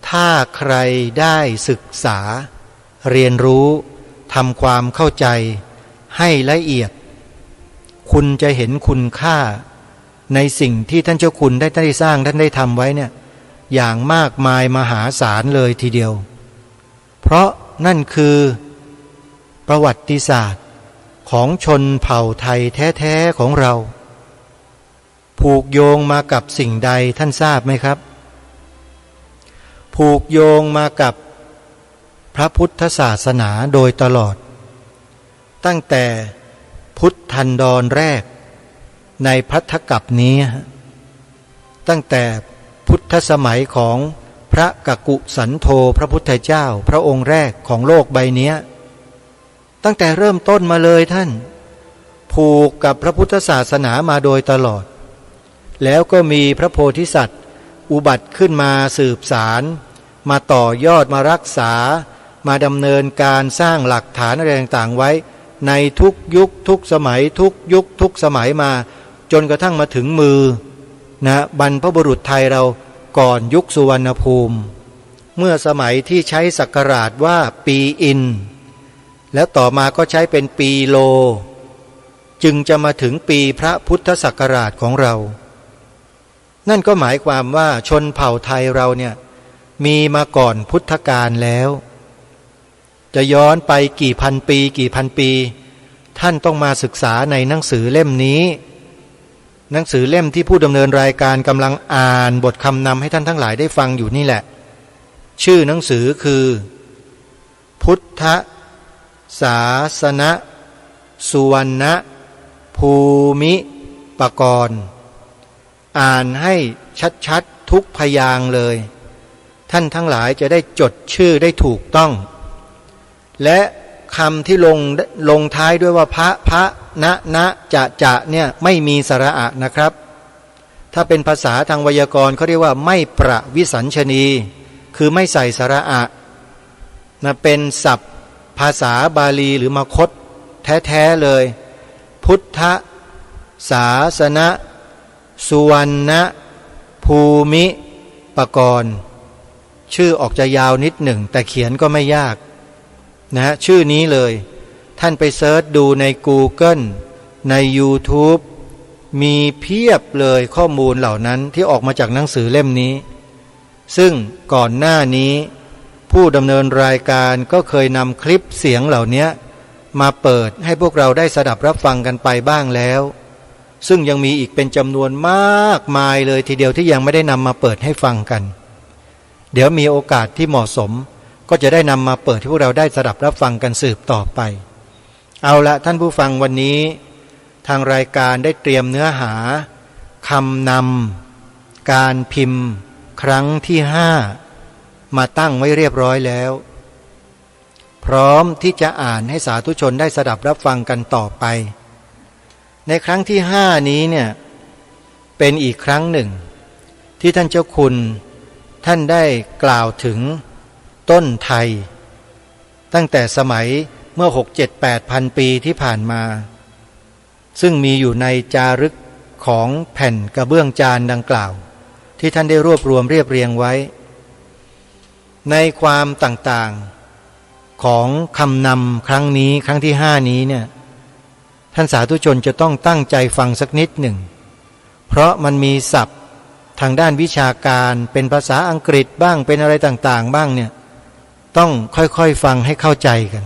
ถ้าใครได้ศึกษาเรียนรู้ทำความเข้าใจให้ละเอียดคุณจะเห็นคุณค่าในสิ่งที่ท่านเจ้าคุณได้สร้างท่านได้ทำไว้เนี่ยอย่างมากมายมหาศาลเลยทีเดียวเพราะนั่นคือประวัติศาสตร์ของชนเผ่าไทยแท้ๆของเราผูกโยงมากับสิ่งใดท่านทราบไหมครับผูกโยงมากับพระพุทธศาสนาโดยตลอดตั้งแต่พุทธันดรแรกในพัทธกัปนี้ตั้งแต่พุทธสมัยของพระกกุสันโธพระพุทธเจ้าพระองค์แรกของโลกใบนี้ตั้งแต่เริ่มต้นมาเลยท่านผูกกับพระพุทธศาสนามาโดยตลอดแล้วก็มีพระโพธิสัตว์อุบัติขึ้นมาสืบสารมาต่อยอดมารักษามาดำเนินการสร้างหลักฐานอะไรต่างๆไว้ในทุกยุคทุกสมัยทุกยุคทุกสมัยมาจนกระทั่งมาถึงมือนะบรรพบุรุษไทยเราก่อนยุคสุวรรณภูมิเมื่อสมัยที่ใช้ศักราชว่าปีอินแล้วต่อมาก็ใช้เป็นปีโลจึงจะมาถึงปีพระพุทธศักราชของเรานั่นก็หมายความว่าชนเผ่าไทยเราเนี่ยมีมาก่อนพุทธกาลแล้วจะย้อนไปกี่พันปีท่านต้องมาศึกษาในหนังสือเล่มนี้หนังสือเล่มที่ผู้ดำเนินรายการกำลังอ่านบทคำนำให้ท่านทั้งหลายได้ฟังอยู่นี่แหละชื่อหนังสือคือพุทธศาสนสุวรรณภูมิปกรณ์อ่านให้ชัดๆทุกพยางค์เลยท่านทั้งหลายจะได้จดชื่อได้ถูกต้องและคำที่ลงท้ายด้วยว่าพระนะจะเนี่ยไม่มีสระอะนะครับถ้าเป็นภาษาทางไวยากรณ์เขาเรียกว่าไม่ประวิสัญชนีคือไม่ใส่สระอะ เป็นศัพท์ภาษาบาลีหรือมคธแท้ๆเลยพุทธศาสนสุวรรณภูมิปกรณ์ชื่อออกจะยาวนิดหนึ่งแต่เขียนก็ไม่ยากนะชื่อนี้เลยท่านไปเซิร์ชดูใน Google ใน YouTube มีเพียบเลยข้อมูลเหล่านั้นที่ออกมาจากหนังสือเล่มนี้ซึ่งก่อนหน้านี้ผู้ดำเนินรายการก็เคยนำคลิปเสียงเหล่านี้มาเปิดให้พวกเราได้สดับรับฟังกันไปบ้างแล้วซึ่งยังมีอีกเป็นจำนวนมากมายเลยทีเดียวที่ยังไม่ได้นำมาเปิดให้ฟังกันเดี๋ยวมีโอกาสที่เหมาะสมก็จะได้นำมาเปิดให้พวกเราได้สดับรับฟังกันสืบต่อไปเอาละท่านผู้ฟังวันนี้ทางรายการได้เตรียมเนื้อหาคำนำการพิมพ์ครั้งที่5มาตั้งไว้เรียบร้อยแล้วพร้อมที่จะอ่านให้สาธุชนได้สดับรับฟังกันต่อไปในครั้งที่5นี้เนี่ยเป็นอีกครั้งหนึ่งที่ท่านเจ้าคุณท่านได้กล่าวถึงต้นไทยตั้งแต่สมัยเมื่อ 6-7-8 พันปีที่ผ่านมาซึ่งมีอยู่ในจารึกของแผ่นกระเบื้องจานดังกล่าวที่ท่านได้รวบรวมเรียบเรียงไว้ในความต่างๆของคำนำครั้งนี้ครั้งที่5นี้เนี่ยท่านสาธุชนจะต้องตั้งใจฟังสักนิดหนึ่งเพราะมันมีศัพท์ทางด้านวิชาการเป็นภาษาอังกฤษบ้างเป็นอะไรต่างๆบ้างเนี่ยต้องค่อยๆฟังให้เข้าใจกัน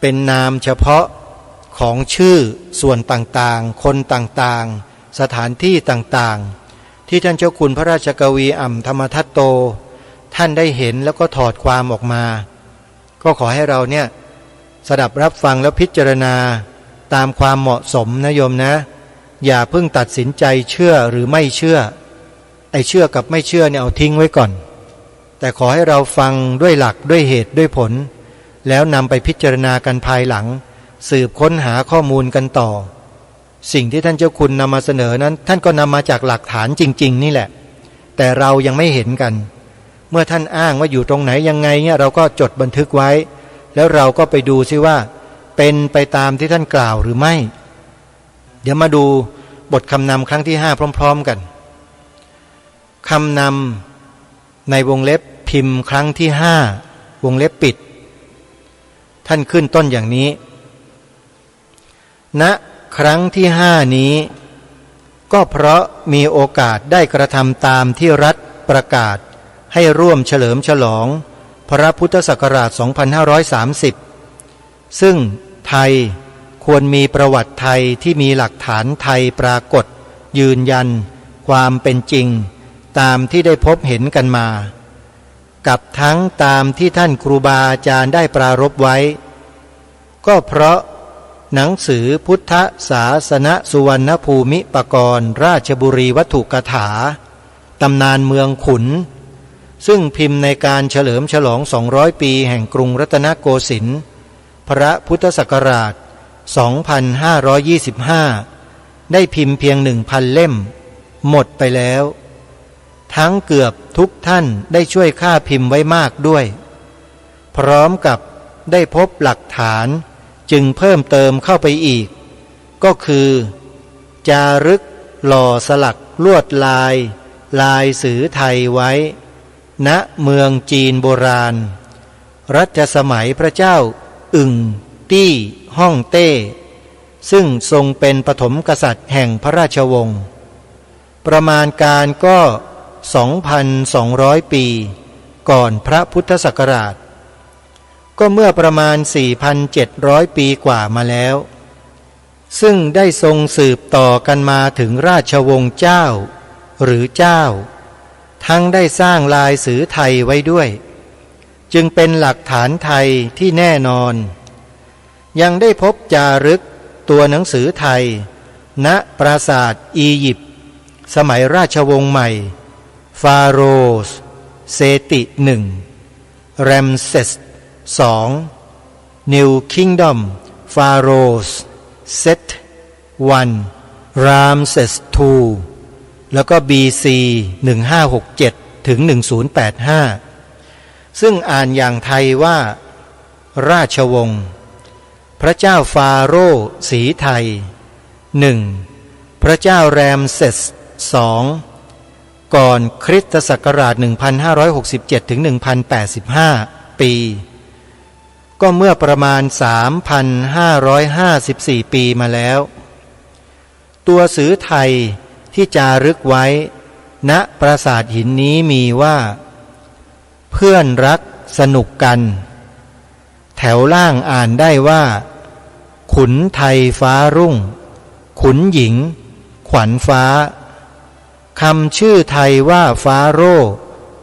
เป็นนามเฉพาะของชื่อส่วนต่างๆคนต่างๆสถานที่ต่างๆที่ท่านเจ้าคุณพระราชกวีอ่ำธรรมทัตโตท่านได้เห็นแล้วก็ถอดความออกมาก็ขอให้เราเนี่ยสดับรับฟังแล้วพิจารณาตามความเหมาะสมนะโยมนะอย่าเพิ่งตัดสินใจเชื่อหรือไม่เชื่อไอ้เชื่อกับไม่เชื่อเนี่ยเอาทิ้งไว้ก่อนแต่ขอให้เราฟังด้วยหลักด้วยเหตุด้วยผลแล้วนำไปพิจารณากันภายหลังสืบค้นหาข้อมูลกันต่อสิ่งที่ท่านเจ้าคุณนำมาเสนอนั้นท่านก็นำมาจากหลักฐานจริงๆนี่แหละแต่เรายังไม่เห็นกันเมื่อท่านอ้างว่าอยู่ตรงไหนยังไงเนี่ยเราก็จดบันทึกไว้แล้วเราก็ไปดูซิว่าเป็นไปตามที่ท่านกล่าวหรือไม่เดี๋ยวมาดูบทคำนำครั้งที่5พร้อมๆกันคำนำในวงเล็บพิมพ์ครั้งที่5วงเล็บปิดท่านขึ้นต้นอย่างนี้ณครั้งที่5นี้ก็เพราะมีโอกาสได้กระทำตามที่รัฐประกาศให้ร่วมเฉลิมฉลองพระพุทธศักราช 2530 ซึ่งไทยควรมีประวัติไทยที่มีหลักฐานไทยปรากฏยืนยันความเป็นจริงตามที่ได้พบเห็นกันมากับทั้งตามที่ท่านครูบาอาจารย์ได้ปรารภไว้ก็เพราะหนังสือพุทธศาสนสุวรรณภูมิปกรณ์ราชบุรีวัตถุกถาตำนานเมืองขุนซึ่งพิมพ์ในการเฉลิมฉลอง200 ปีแห่งกรุงรัตนโกสินทร์พระพุทธศักราช 2525 ได้พิมพ์เพียง 1,000 เล่มหมดไปแล้วทั้งเกือบทุกท่านได้ช่วยค่าพิมพ์ไว้มากด้วยพร้อมกับได้พบหลักฐานจึงเพิ่มเติมเข้าไปอีกก็คือจารึกหล่อสลักลวดลายสือไทยไว้ณเมืองจีนโบราณรัชสมัยพระเจ้าอึ่งตี้ฮ่องเต้ซึ่งทรงเป็นปฐมกษัตริย์แห่งพระราชวงศ์ประมาณการก็ 2,200 ปีก่อนพระพุทธศักราชก็เมื่อประมาณ 4,700 ปีกว่ามาแล้วซึ่งได้ทรงสืบต่อกันมาถึงราชวงศ์เจ้าหรือเจ้าทั้งได้สร้างลายสือไทยไว้ด้วยจึงเป็นหลักฐานไทยที่แน่นอนยังได้พบจารึกตัวหนังสือไทยณปราสาทอียิปต์สมัยราชวงศ์ใหม่ฟาโรห์เซติ1แรมเซส2 New Kingdom Pharaohs Set 1 Ramses II แล้วก็ BC 1567ถึง1085 ซึ่งอ่านอย่างไทยว่าราชวงศ์พระเจ้าฟาโรห์สีไทย 1. พระเจ้าแรมเซส 2. ก่อนคริสตศักราช 1567 ถึง 1085 ปี ก็เมื่อประมาณ 3,554 ปีมาแล้วตัวสือไทยที่จารึกไว้ณปราสาทหินนี้มีว่าเพื่อนรักสนุกกันแถวล่างอ่านได้ว่าขุนไทยฟ้ารุ่งขุนหญิงขวัญฟ้าคำชื่อไทยว่าฟ้าโร่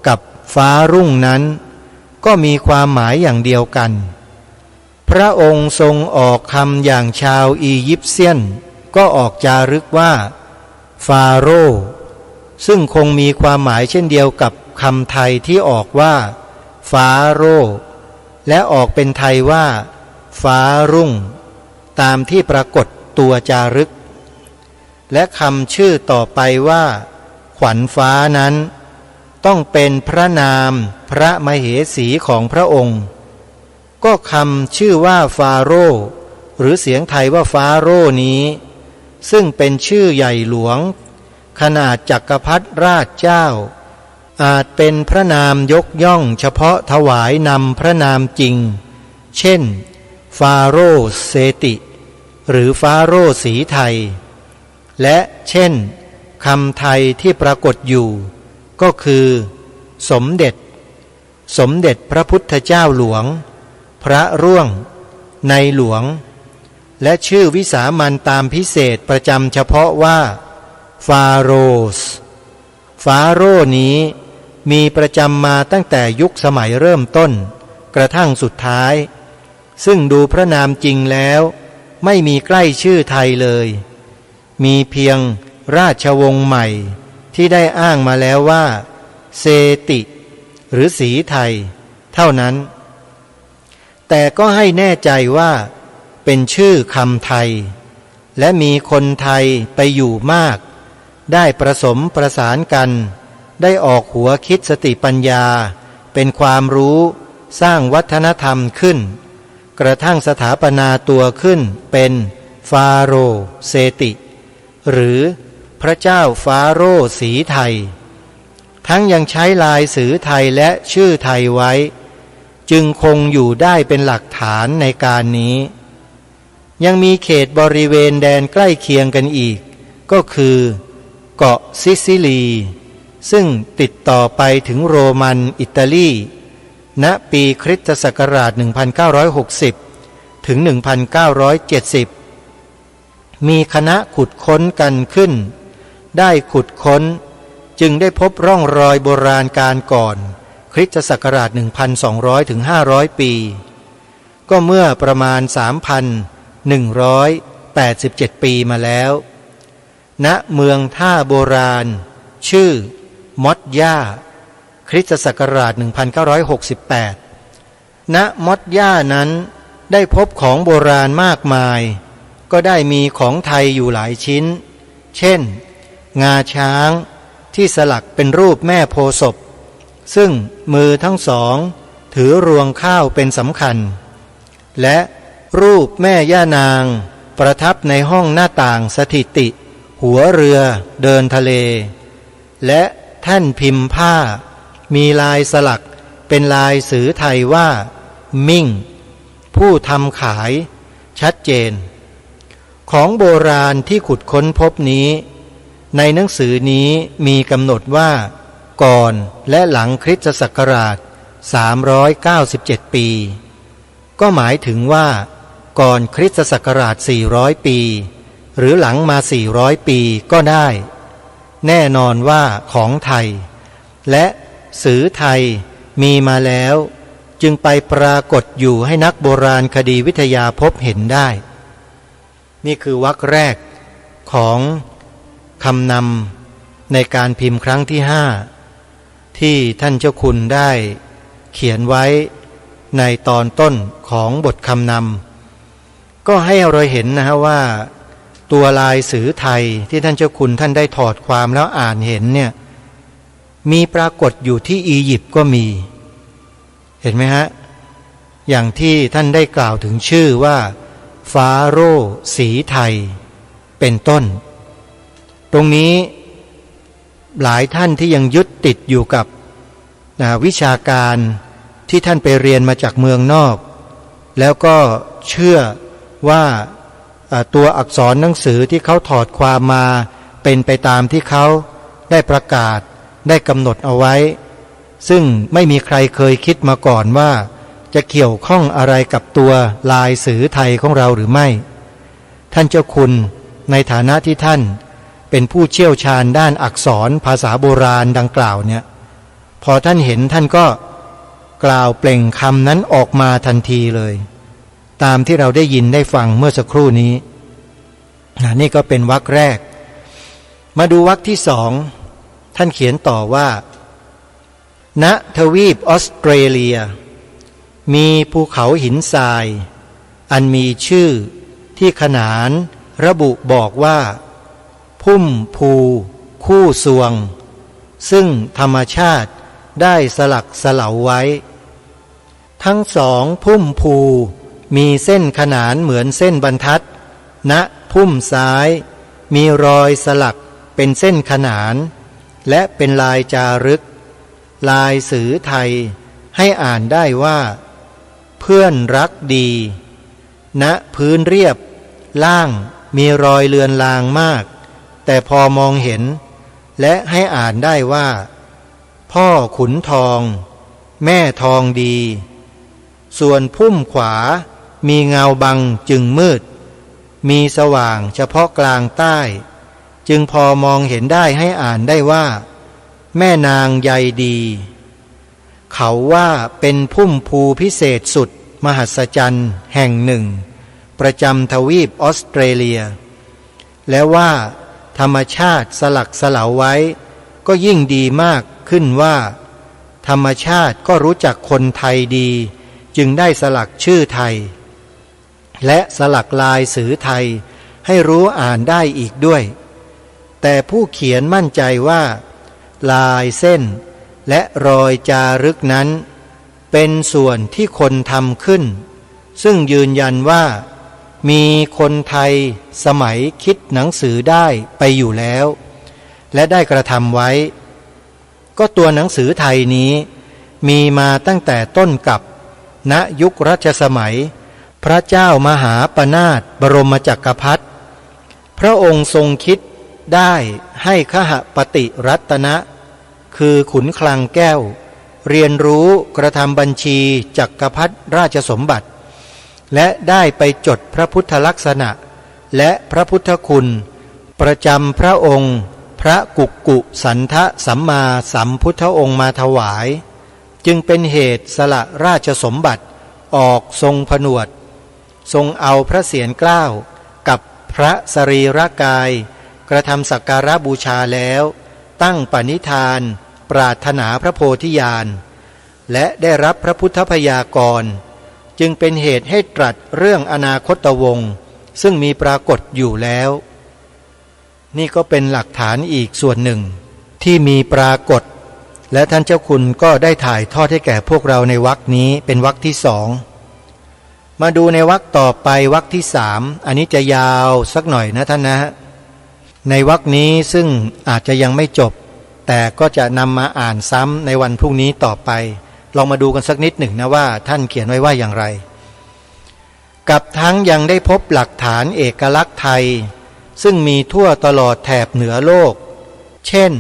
กับฟ้ารุ่งนั้นก็มีความหมายอย่างเดียวกันพระองค์ทรงออกคำอย่างชาวอียิปเซียนก็ออกจารึกว่าฟาโร่ซึ่งคงมีความหมายเช่นเดียวกับคำไทยที่ออกว่าฟ้าโร่และออกเป็นไทยว่าฟ้ารุ่งตามที่ปรากฏตัวจารึกและคำชื่อต่อไปว่าขวัญฟ้านั้นต้องเป็นพระนามพระมเหสีของพระองค์ก็คำชื่อว่าฟาโร่หรือเสียงไทยว่าฟ้าโร่นี้ซึ่งเป็นชื่อใหญ่หลวงขนาดจักรพรรดิราชเจ้าอาจเป็นพระนามยกย่องเฉพาะถวายนำพระนามจริงเช่นฟาโร่เซติหรือฟาโร่สีไทยและเช่นคำไทยที่ปรากฏอยู่ก็คือสมเด็จพระพุทธเจ้าหลวงพระร่วงในหลวงและชื่อวิสามัญตามพิเศษประจำเฉพาะว่าฟาโรสฟาโร่นี้มีประจำมาตั้งแต่ยุคสมัยเริ่มต้นกระทั่งสุดท้ายซึ่งดูพระนามจริงแล้วไม่มีใกล้ชื่อไทยเลยมีเพียงราชวงศ์ใหม่ที่ได้อ้างมาแล้วว่าเซติหรือสีไทยเท่านั้นแต่ก็ให้แน่ใจว่าเป็นชื่อคำไทยและมีคนไทยไปอยู่มากได้ประสมประสานกันได้ออกหัวคิดสติปัญญาเป็นความรู้สร้างวัฒนธรรมขึ้นกระทั่งสถาปนาตัวขึ้นเป็นฟาโรห์เซติหรือพระเจ้าฟาโรห์สีไทยทั้งยังใช้ลายสือไทยและชื่อไทยไว้จึงคงอยู่ได้เป็นหลักฐานในการนี้ยังมีเขตบริเวณแดนใกล้เคียงกันอีกก็คือเกาะซิซิลีซึ่งติดต่อไปถึงโรมันอิตาลีณปีคริสตศักราช 1960 ถึง 1970 มีคณะขุดค้นกันขึ้นได้ขุดค้นจึงได้พบร่องรอยโบราณการก่อนคริสตศักราช 1,200 ถึง 500 ปีก็เมื่อประมาณ 3,187 ปีมาแล้วณเมืองท่าโบราณชื่อมอดย่าคริสตศักราช 1968 ณมอดย่านั้นได้พบของโบราณมากมายก็ได้มีของไทยอยู่หลายชิ้นเช่นงาช้างที่สลักเป็นรูปแม่โพธิ์ศพซึ่งมือทั้งสองถือรวงข้าวเป็นสำคัญและรูปแม่ย่านางประทับในห้องหน้าต่างสถิติหัวเรือเดินทะเลและแท่นพิมพ์ผ้ามีลายสลักเป็นลายสือไทยว่ามิ่งผู้ทำขายชัดเจนของโบราณที่ขุดค้นพบนี้ในหนังสือนี้มีกำหนดว่าก่อนและหลังคริสตศักราช 397 ปีก็หมายถึงว่าก่อนคริสตศักราช 400 ปีหรือหลังมา 400 ปีก็ได้แน่นอนว่าของไทยและสือไทยมีมาแล้วจึงไปปรากฏอยู่ให้นักโบราณคดีวิทยาพบเห็นได้นี่คือวรรคแรกของคำนำในการพิมพ์ครั้งที่ 5ที่ท่านเจ้าคุณได้เขียนไว้ในตอนต้นของบทคำนำก็ให้เราเห็นนะฮะว่าตัวลายสือไทยที่ท่านเจ้าคุณท่านได้ถอดความแล้วอ่านเห็นเนี่ยมีปรากฏอยู่ที่อียิปต์ก็มี เห็นไหมฮะอย่างที่ท่านได้กล่าวถึงชื่อว่าฟาโรห์ศรีไทยเป็นต้นตรงนี้หลายท่านที่ยังยึดติดอยู่กับวิชาการที่ท่านไปเรียนมาจากเมืองนอกแล้วก็เชื่อว่าตัวอักษรหนังสือที่เขาถอดความมาเป็นไปตามที่เขาได้ประกาศได้กำหนดเอาไว้ซึ่งไม่มีใครเคยคิดมาก่อนว่าจะเกี่ยวข้องอะไรกับตัวลายสือไทยของเราหรือไม่ท่านเจ้าคุณในฐานะที่ท่านเป็นผู้เชี่ยวชาญด้านอักษรภาษาโบราณดังกล่าวเนี่ยพอท่านเห็นท่านก็กล่าวเปล่งคำนั้นออกมาทันทีเลยตามที่เราได้ยินได้ฟังเมื่อสักครู่นี้นี่ก็เป็นวรรคแรกมาดูวรรคที่สองท่านเขียนต่อว่าณทวีปออสเตรเลียมีภูเขาหินทรายอันมีชื่อที่ขนานระบุบอกว่าพุ่มภูคู่สวงซึ่งธรรมชาติได้สลักสลาไว้ทั้งสองพุ่มภูมีเส้นขนานเหมือนเส้นบรรทัดณพุ่มซ้ายมีรอยสลักเป็นเส้นขนานและเป็นลายจารึกลายสือไทยให้อ่านได้ว่าเพื่อนรักดีณพื้นเรียบล่างมีรอยเลือนลางมากแต่พอมองเห็นและให้อ่านได้ว่าพ่อขุนทองแม่ทองดีส่วนพุ่มขวามีเงาบังจึงมืดมีสว่างเฉพาะกลางใต้จึงพอมองเห็นได้ให้อ่านได้ว่าแม่นางใยดีเขาว่าเป็นพุ่มภูพิเศษสุดมหัศจรรย์แห่งหนึ่งประจำทวีปออสเตรเลียและว่าธรรมชาติสลักสลาไว้ก็ยิ่งดีมากขึ้นว่าธรรมชาติก็รู้จักคนไทยดีจึงได้สลักชื่อไทยและสลักลายสือไทยให้รู้อ่านได้อีกด้วยแต่ผู้เขียนมั่นใจว่าลายเส้นและรอยจารึกนั้นเป็นส่วนที่คนทำขึ้นซึ่งยืนยันว่ามีคนไทยสมัยคิดหนังสือได้ไปอยู่แล้วและได้กระทำไว้ก็ตัวหนังสือไทยนี้มีมาตั้งแต่ต้นกับณยุครัชสมัยพระเจ้ามหาปนาถบรมจักรพรรดิพระองค์ทรงคิดได้ให้ขหปฏิรัตนะคือขุนคลังแก้วเรียนรู้กระทำบัญชีจักรพรรดิราชสมบัติและได้ไปจดพระพุทธลักษณะและพระพุทธคุณประจำพระองค์พระกุกกุสันทะสัมมาสัมพุทธองค์มาถวายจึงเป็นเหตุสละราชสมบัติออกทรงผนวดทรงเอาพระเศียรเกล้ากับพระสรีระกายกระทำสักการะบูชาแล้วตั้งปณิธานปรารถนาพระโพธิญาณและได้รับพระพุทธพยากรจึงเป็นเหตุให้ตรัสเรื่องอนาคตวงศ์ซึ่งมีปรากฏอยู่แล้วนี่ก็เป็นหลักฐานอีกส่วนหนึ่งที่มีปรากฏและท่านเจ้าคุณก็ได้ถ่ายทอดให้แก่พวกเราในวรรคนี้เป็นวรรคที่สองมาดูในวรรคต่อไปวรรคที่สามอันนี้จะยาวสักหน่อยนะท่านนะในวรรคนี้ซึ่งอาจจะยังไม่จบแต่ก็จะนำมาอ่านซ้ำในวันพรุ่งนี้ต่อไปลองมาดูกันสักนิดหนึ่งนะว่าท่านเขียนไว้ว่าอย่างไรกับทั้งยังได้พบหลักฐานเอกลักษณ์ไทยซึ่งมีทั่วตลอดแถบเหนือโลกเช่น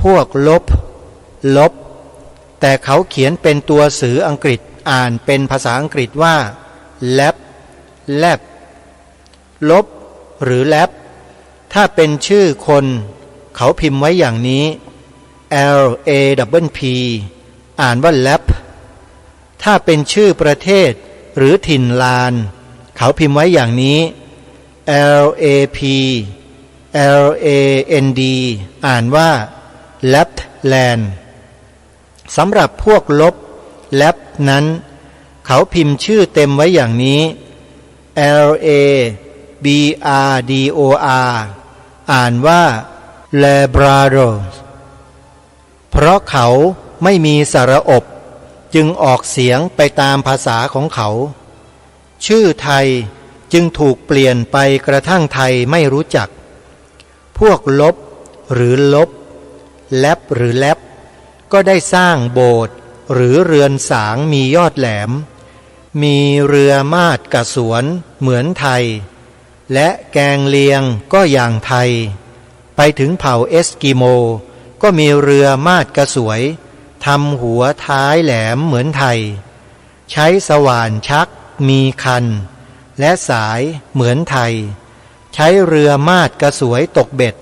พวกลบแต่เขาเขียนเป็นตัวสืออังกฤษอ่านเป็นภาษาอังกฤษว่าแลบลบหรือแลบถ้าเป็นชื่อคนเขาพิมพ์ไว้อย่างนี้ LAPP อ่านว่าแลบถ้าเป็นชื่อประเทศหรือถิ่นลานเขาพิมพ์ไว้อย่างนี้ LAPLAND อ่านว่า Lapland สำหรับพวกลบแลบนั้นเขาพิมพ์ชื่อเต็มไว้อย่างนี้ LABRDOR อ่านว่า Labrador เพราะเขาไม่มีสระอบ จึงออกเสียงไปตามภาษาของเขาชื่อไทยจึงถูกเปลี่ยนไปกระทั่งไทยไม่รู้จักพวกลบหรือลบแลบหรือแลบก็ได้สร้างโบสถ์หรือเรือนสางมียอดแหลมมีเรือมาดกระสวนเหมือนไทยและแกงเลียงก็อย่างไทยไปถึงเผ่าเอสกิโมก็มีเรือมาดกระสวยทำหัวท้ายแหลมเหมือนไทยใช้สว่านชักมีคันและสายเหมือนไทยใช้เรือมาดกระสวยตกเบ็ด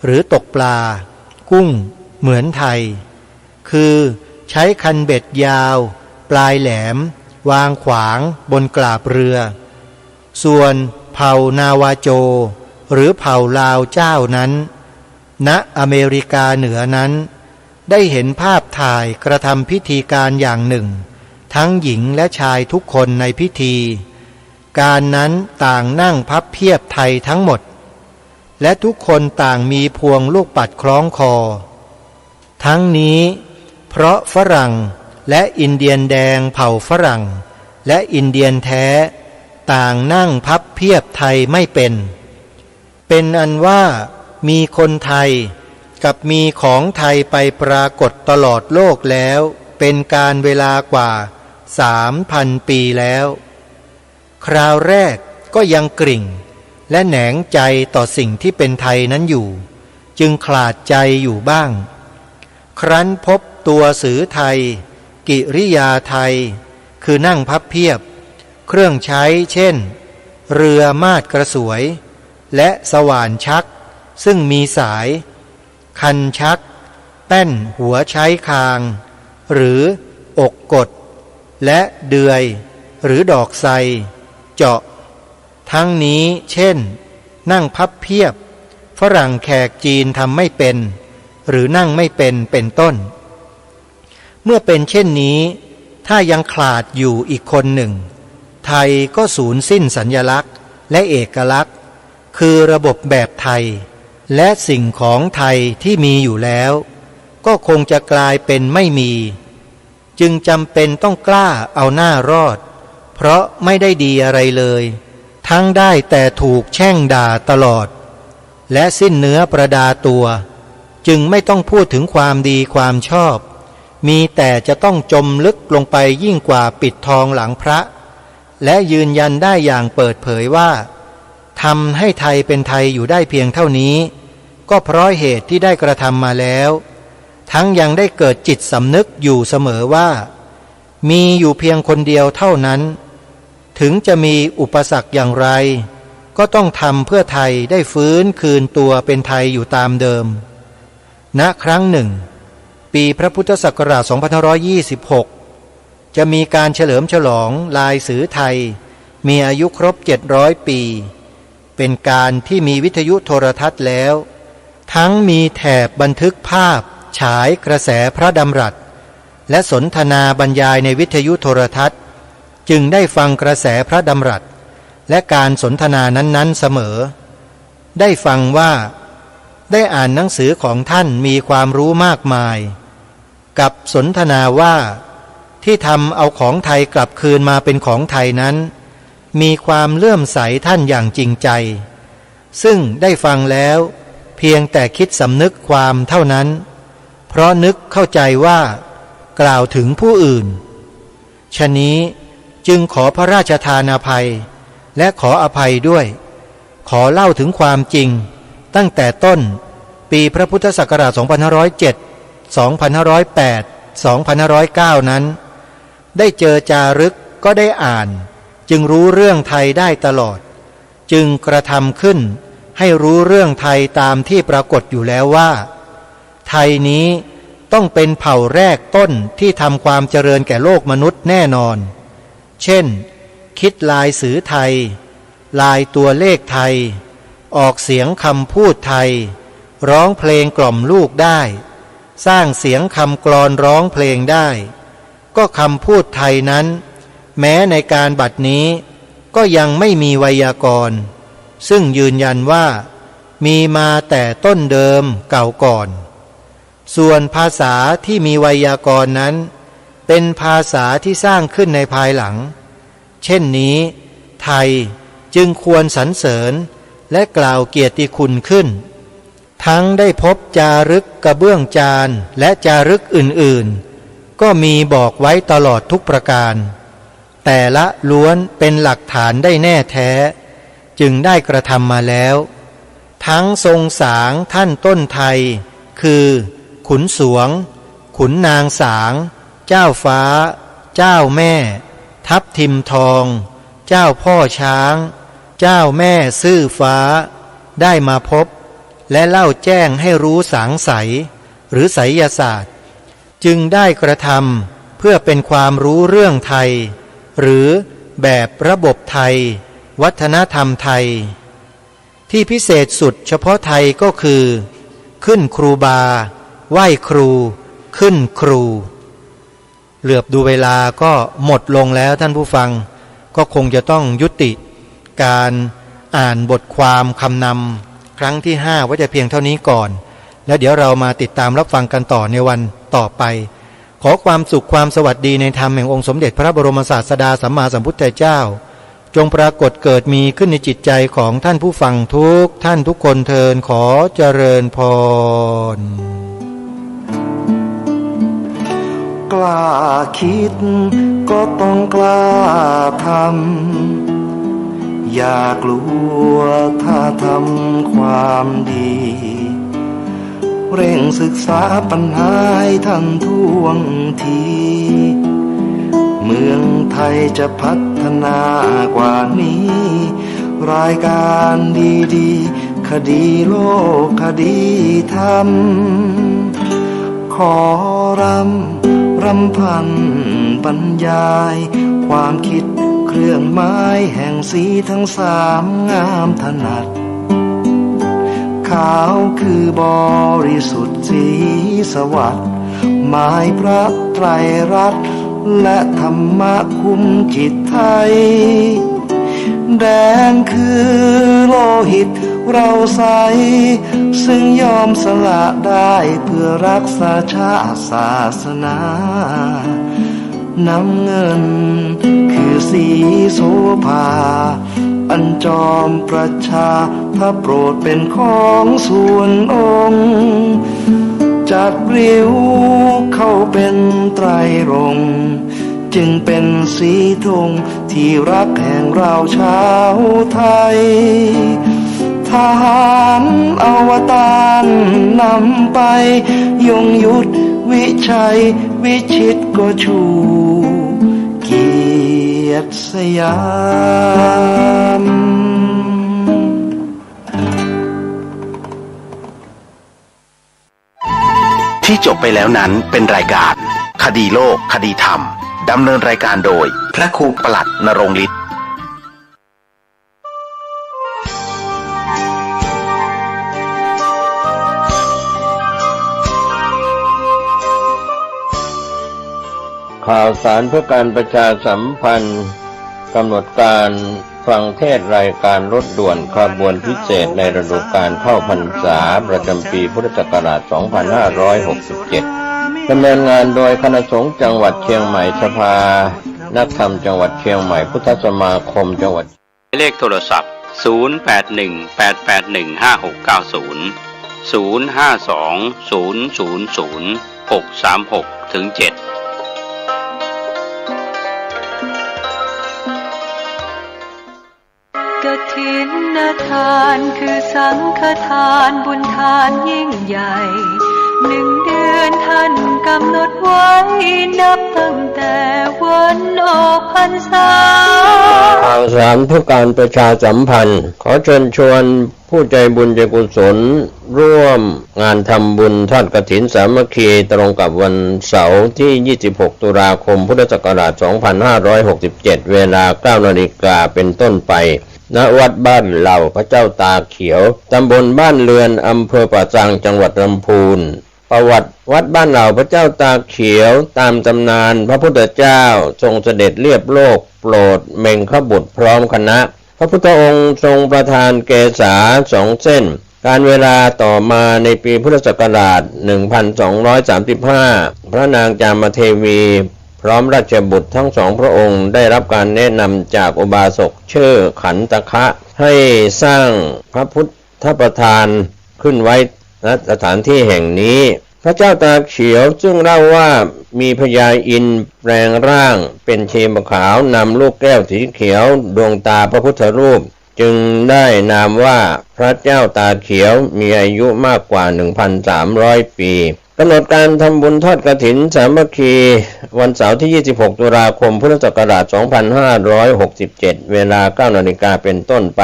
หรือตกปลากุ้งเหมือนไทยคือใช้คันเบ็ดยาวปลายแหลมวางขวางบนกราบเรือส่วนเผ่านาวาโจหรือเผ่าลาวเจ้านั้นณอเมริกาเหนือนั้นได้เห็นภาพถ่ายกระทำพิธีการอย่างหนึ่งทั้งหญิงและชายทุกคนในพิธีการนั้นต่างนั่งพับเพียบไทยทั้งหมดและทุกคนต่างมีพวงลูกปัดคล้องคอทั้งนี้เพราะฝรั่งและอินเดียนแดงเผ่าฝรั่งและอินเดียนแท้ต่างนั่งพับเพียบไทยไม่เป็นอันว่ามีคนไทยกับมีของไทยไปปรากฏตลอดโลกแล้วเป็นการเวลากว่า 3,000 ปีแล้วคราวแรกก็ยังกริ่งและแหนงใจต่อสิ่งที่เป็นไทยนั้นอยู่จึงขลาดใจอยู่บ้างครั้นพบตัวสือไทยกิริยาไทยคือนั่งพับเพียบเครื่องใช้เช่นเรือมาดกระสวยและสว่านชักซึ่งมีสายคันชักแป้นหัวใช้คางหรืออกกดและเดือยหรือดอกไทรเจาะทั้งนี้เช่นนั่งพับเพียบฝรั่งแขกจีนทำไม่เป็นหรือนั่งไม่เป็นต้นเมื่อเป็นเช่นนี้ถ้ายังขลาดอยู่อีกคนหนึ่งไทยก็สูญสิ้นสัญลักษณ์และเอกลักษณ์คือระบบแบบไทยและสิ่งของไทยที่มีอยู่แล้วก็คงจะกลายเป็นไม่มีจึงจำเป็นต้องกล้าเอาหน้ารอดเพราะไม่ได้ดีอะไรเลยทั้งได้แต่ถูกแช่งด่าตลอดและสิ้นเนื้อประดาตัวจึงไม่ต้องพูดถึงความดีความชอบมีแต่จะต้องจมลึกลงไปยิ่งกว่าปิดทองหลังพระและยืนยันได้อย่างเปิดเผยว่าทำให้ไทยเป็นไทยอยู่ได้เพียงเท่านี้ก็เพราะเหตุที่ได้กระทำมาแล้วทั้งยังได้เกิดจิตสำนึกอยู่เสมอว่ามีอยู่เพียงคนเดียวเท่านั้นถึงจะมีอุปสรรคอย่างไรก็ต้องทำเพื่อไทยได้ฟื้นคืนตัวเป็นไทยอยู่ตามเดิมณครั้งหนึ่งปีพระพุทธศักราช 2526 จะมีการเฉลิมฉลองลายสือไทยมีอายุครบ 700 ปีเป็นการที่มีวิทยุโทรทัศน์แล้วทั้งมีแถบบันทึกภาพฉายกระแสพระดำรัสและสนทนาบรรยายในวิทยุโทรทัศน์จึงได้ฟังกระแสพระดำรัสและการสนทนานั้นๆเสมอได้ฟังว่าได้อ่านหนังสือของท่านมีความรู้มากมายกับสนทนาว่าที่ทำเอาของไทยกลับคืนมาเป็นของไทยนั้นมีความเลื่อมใสท่านอย่างจริงใจซึ่งได้ฟังแล้วเพียงแต่คิดสำนึกความเท่านั้นเพราะนึกเข้าใจว่ากล่าวถึงผู้อื่นฉะนี้จึงขอพระราชทานอภัยและขออภัยด้วยขอเล่าถึงความจริงตั้งแต่ต้นปีพระพุทธศักราช 2507 2508 2509 นั้นได้เจอจารึกก็ได้อ่านจึงรู้เรื่องไทยได้ตลอดจึงกระทำขึ้นให้รู้เรื่องไทยตามที่ปรากฏอยู่แล้วว่าไทยนี้ต้องเป็นเผ่าแรกต้นที่ทำความเจริญแก่โลกมนุษย์แน่นอนเช่นคิดลายสือไทยลายตัวเลขไทยออกเสียงคำพูดไทยร้องเพลงกล่อมลูกได้สร้างเสียงคำกลอนร้องเพลงได้ก็คำพูดไทยนั้นแม้ในการบัดนี้ก็ยังไม่มีไวยากรณ์ซึ่งยืนยันว่ามีมาแต่ต้นเดิมเก่าก่อนส่วนภาษาที่มีไวยากรณ์นั้น เป็นภาษาที่สร้างขึ้นในภายหลังเช่นนี้ไทยจึงควรสรรเสริญและกล่าวเกียรติคุณขึ้นทั้งได้พบจารึกกระเบื้องจานและจารึกอื่นๆก็มีบอกไว้ตลอดทุกประการแต่ละล้วนเป็นหลักฐานได้แน่แท้จึงได้กระทำมาแล้วทั้งทรงสางท่านต้นไทยคือขุนสวงขุนนางสางเจ้าฟ้าเจ้าแม่ทับทิมทองเจ้าพ่อช้างเจ้าแม่ซื่อฟ้าได้มาพบและเล่าแจ้งให้รู้สางใสหรือไสยศาสตร์จึงได้กระทำเพื่อเป็นความรู้เรื่องไทยหรือแบบระบบไทยวัฒนธรรมไทยที่พิเศษสุดเฉพาะไทยก็คือขึ้นครูบาไหว้ครูขึ้นครูเหลือบดูเวลาก็หมดลงแล้วท่านผู้ฟังก็คงจะต้องยุติการอ่านบทความคำนำครั้งที่5ไว้แต่เพียงเท่านี้ก่อนแล้วเดี๋ยวเรามาติดตามรับฟังกันต่อในวันต่อไปขอความสุขความสวัสดีในธรรมแห่งองค์สมเด็จพระบรมศาสดาสัมมาสัมพุทธเจ้าจงปรากฏเกิดมีขึ้นในจิตใจของท่านผู้ฟังทุกท่านทุกคนเทินขอเจริญพรกล้าคิดก็ต้องกล้าทำอย่ากลัวถ้าทำความดีเร่งศึกษาปัญหาให้ทันท่วงทีเมืองไทยจะพัฒนากว่านี้รายการดีๆคดีโลกคดีธรรมขอรำพันบรรยายความคิดเครื่องหมายแห่งสีทั้ง3งามถนัดขาวคือบริสุทธิ์สีสวัสดิ์หมายพระไตรรัตน์และธรรมะคุ้มจิตไทยแดงคือโลหิตเราใสซึ่งยอมสละได้เพื่อรักษาชาติศาสนาน้ำเงินคือสีโสภาอันจอมประชาถ้าโปรดเป็นของส่วนองค์จัดริ้วเข้าเป็นไตรรงค์จึงเป็นสีธงที่รักแห่งเราชาวไทยทหารอวตารนำไปยงยุทธวิชัยวิชิตก็ชูเกียรติสยามที่จบไปแล้วนั้นเป็นรายการคดีโลกคดีธรรมดำเนินรายการโดยพระครูปลัดณรงค์ฤทธิ์ข่าวสารเพื่อการประชาสัมพันธ์กำหนดการฟังเทศรายการรถด่วนขบวนพิเศษในฤดูกาลเข้าพรรษาประจำปีพุทธศักราช 2567 ดำเนินงานโดยคณะสงฆ์จังหวัดเชียงใหม่สภานักธรรมจังหวัดเชียงใหม่พุทธสมาคมจังหวัดเลขโทรศัพท์ 0818815690 052000636-7กฐินทานคือสังฆทานบุญทานยิ่งใหญ่1 เดือนท่านกำหนดไว้นับตั้งแต่วันออกพรรษาข่าวสารเพื่อการประชาสัมพันธ์ขอเชิญชวนผู้ใจบุญใจกุศลร่วมงานทำบุญทอดกฐินสามัคคีตรงกับวันเสาร์ที่ 26 ตุลาคม พุทธศักราช 2567 เวลา 9 นาฬิกาเป็นต้นไปณวัดบ้านเหล่าพระเจ้าตาเขียวตำบลบ้านเรือนอำเภอป่าซังจังหวัดลำพูนประวัติวัดบ้านเหล่าพระเจ้าตาเขียวตามตำนานพระพุทธเจ้าทรงเสด็จเลียบโลกโปรดเมงขบุตรพร้อมคณะพระพุทธองค์ทรงประทานเกศา2 เส้นการเวลาต่อมาในปีพุทธศักราช 1235 พระนางจามเทวีพ พร้อมราชบุตรทั้งสองพระองค์ได้รับการแนะนำจากอุบาสกชื่อขันตคะให้สร้างพระพุทธประธานขึ้นไว้ณสถานที่แห่งนี้พระเจ้าตาเขียวซึ่งเล่าว่ามีพญาอินทร์แปลงร่างเป็นเชมขาวนำลูกแก้วสีเขียวดวงตาพระพุทธรูปจึงได้นามว่าพระเจ้าตาเขียวมีอายุมากกว่า 1,300 ปีกำหนดการทำบุญทอดกฐินสามัคคีวันเสาร์ที่ 26 ตุลาคม พุทธศักราช 2567 เวลา 9 นาฬิกาเป็นต้นไป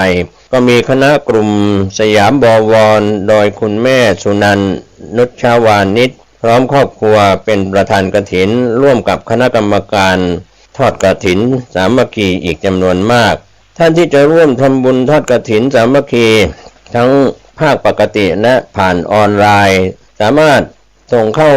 ก็มีคณะกลุ่มสยามบวรโดยคุณแม่สุนันท์นุชวานิชพร้อมครอบครัวเป็นประธานกฐินร่วมกับคณะกรรมการทอดกฐินสามัคคีอีกจำนวนมากท่านที่จะร่วมทำบุญทอดกฐินสามัคคีทั้งภาคปกติและผ่านออนไลน์สามารถส่งเข้า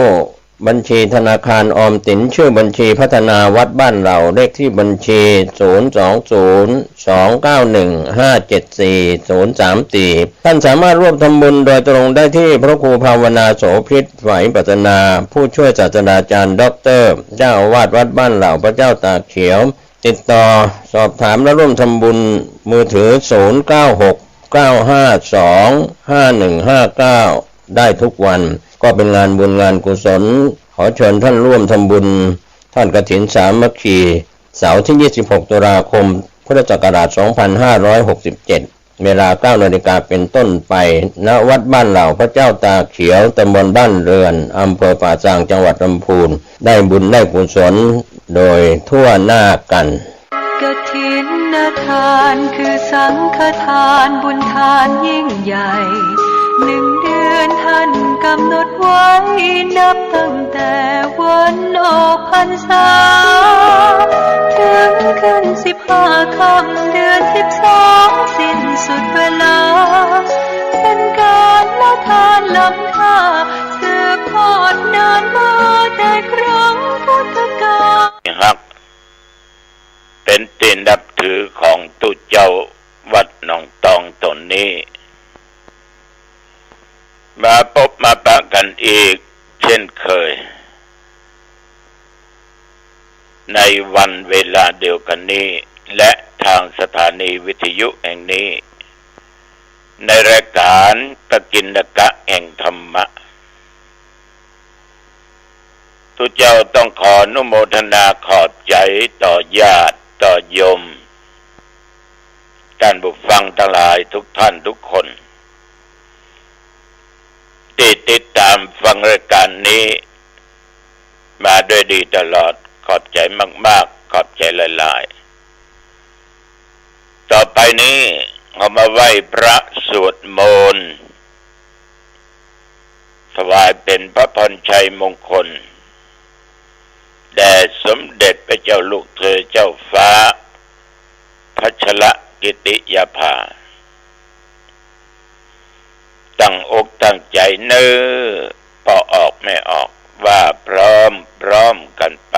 บัญชีธนาคารออมสินชื่อบัญชีพัฒนาวัดบ้านเราเลขที่บัญชี 02029157403 ท่านสามารถร่วมทำบุญโดยตรงได้ที่พระครูภาวนาโสภิตไหวปัตนาผู้ช่วยศาสตราจารย์ด็อกเตอร์เจ้าอาวาสวัดบ้านเหล่าพระเจ้าตากเขียวติดต่อสอบถามและร่วมทำบุญมือถือ 0969525159 ได้ทุกวันก็เป็นงานบุญงานกุศลขอเชิญท่านร่วมทำบุญทอดกฐินสามัคคีเสาร์ที่ 26 ตุลาคม พุทธศักราช 2567 เวลา 9 นาฬิกาเป็นต้นไปณวัดบ้านเหล่าพระเจ้าตาเขียวตำบลบ้านเรือนอำเภอป่าซางจังหวัดลำพูนได้บุญได้กุศลโดยทั่วหน้ากันกฐินทานคือสังฆทานบุญทานยิ่งใหญ่1 เดือนท่านกำหนดไว้นับตั้งแต่วันออกพรรษาถึงขึ้น15 ค่ำเดือน12สิ้นสุดเวลาเป็นการละทานล้ำค่าสืบทอดนานมาแต่ครั้งพุทธกาลเป็นที่นับถือของตุเจ้าวัดหนองตองตนนี้มาพบมาปะกันอีกเช่นเคยในวันเวลาเดียวกันนี้และทางสถานีวิทยุแห่งนี้ในรายการตะกินตะกะแห่งธรรมะทุกเจ้าต้องขออนุโมทนาขอบใจต่อญาติต่อโยมท่านผู้ฟังทั้งหลายทุกท่านทุกคนติดตามฟังรายการนี้มาด้วยดีตลอดขอบใจมากๆขอบใจหลายๆต่อไปนี้เอามาไหว้พระสวดมนต์ถวายเป็นพระพรชัยมงคลแด่สมเด็จพระเจ้าลูกเธอเจ้าฟ้าพัชรกิติยาภาตั้งอกตั้งใจเนื้อพอออกไม่ออกว่าพร้อมกันไป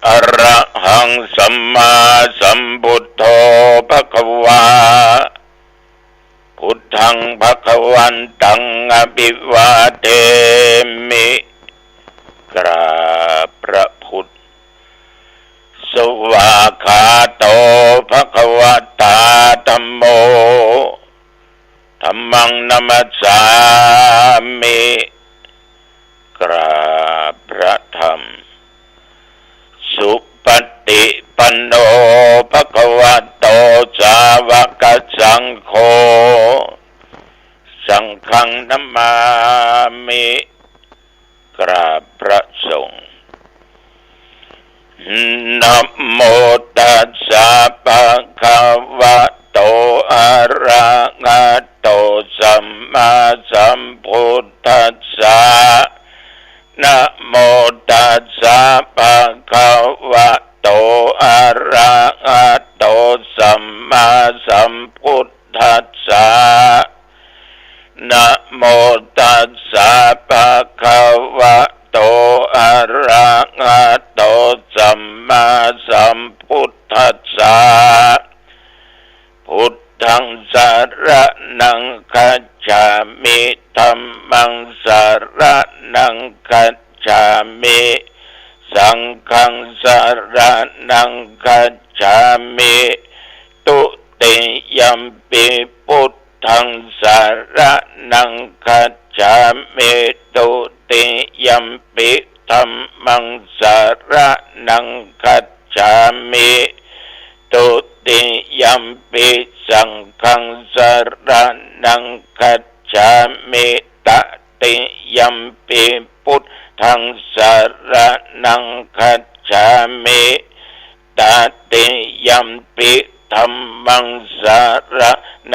อรหังสัมมาสัมพุทโธภควาพุทธังภควันตังอภิวาเทมิกราบพระพุทธสวากขาโตภควตาธัมโมธัมมังนัมสสามิกราบพระธรรมสุปฏิปันโนภควโตสาวกสังโฆสังฆังนัมมามิกราบพระสงฆ์นะโมตัสสะภะคะวะโตอะระหะโตสัมมาสัมพุทธัสสะนะโมตัสสะภะคะวะโตอะระหะโตสัมมาสัมพุทธัสสะนะโมตัสสะภะคะวะโตอะระหะโตสัมมาสัมพุทธัสสะพุทธังสรณังคัจฉามิธัมมังสรณังคัจฉ ฉามิสังฆังสรณังคัจฉามิตุติยัมปิพุทธังสรณังคัจฉามิตุติยัมปิธัมมังสรณังคัจฉามิตุติยัมปิสังฆังสรณังคัจฉามิตติยัมปิพุทธังสรณังคัจฉามิตติยัมปิธัมมังสรณัง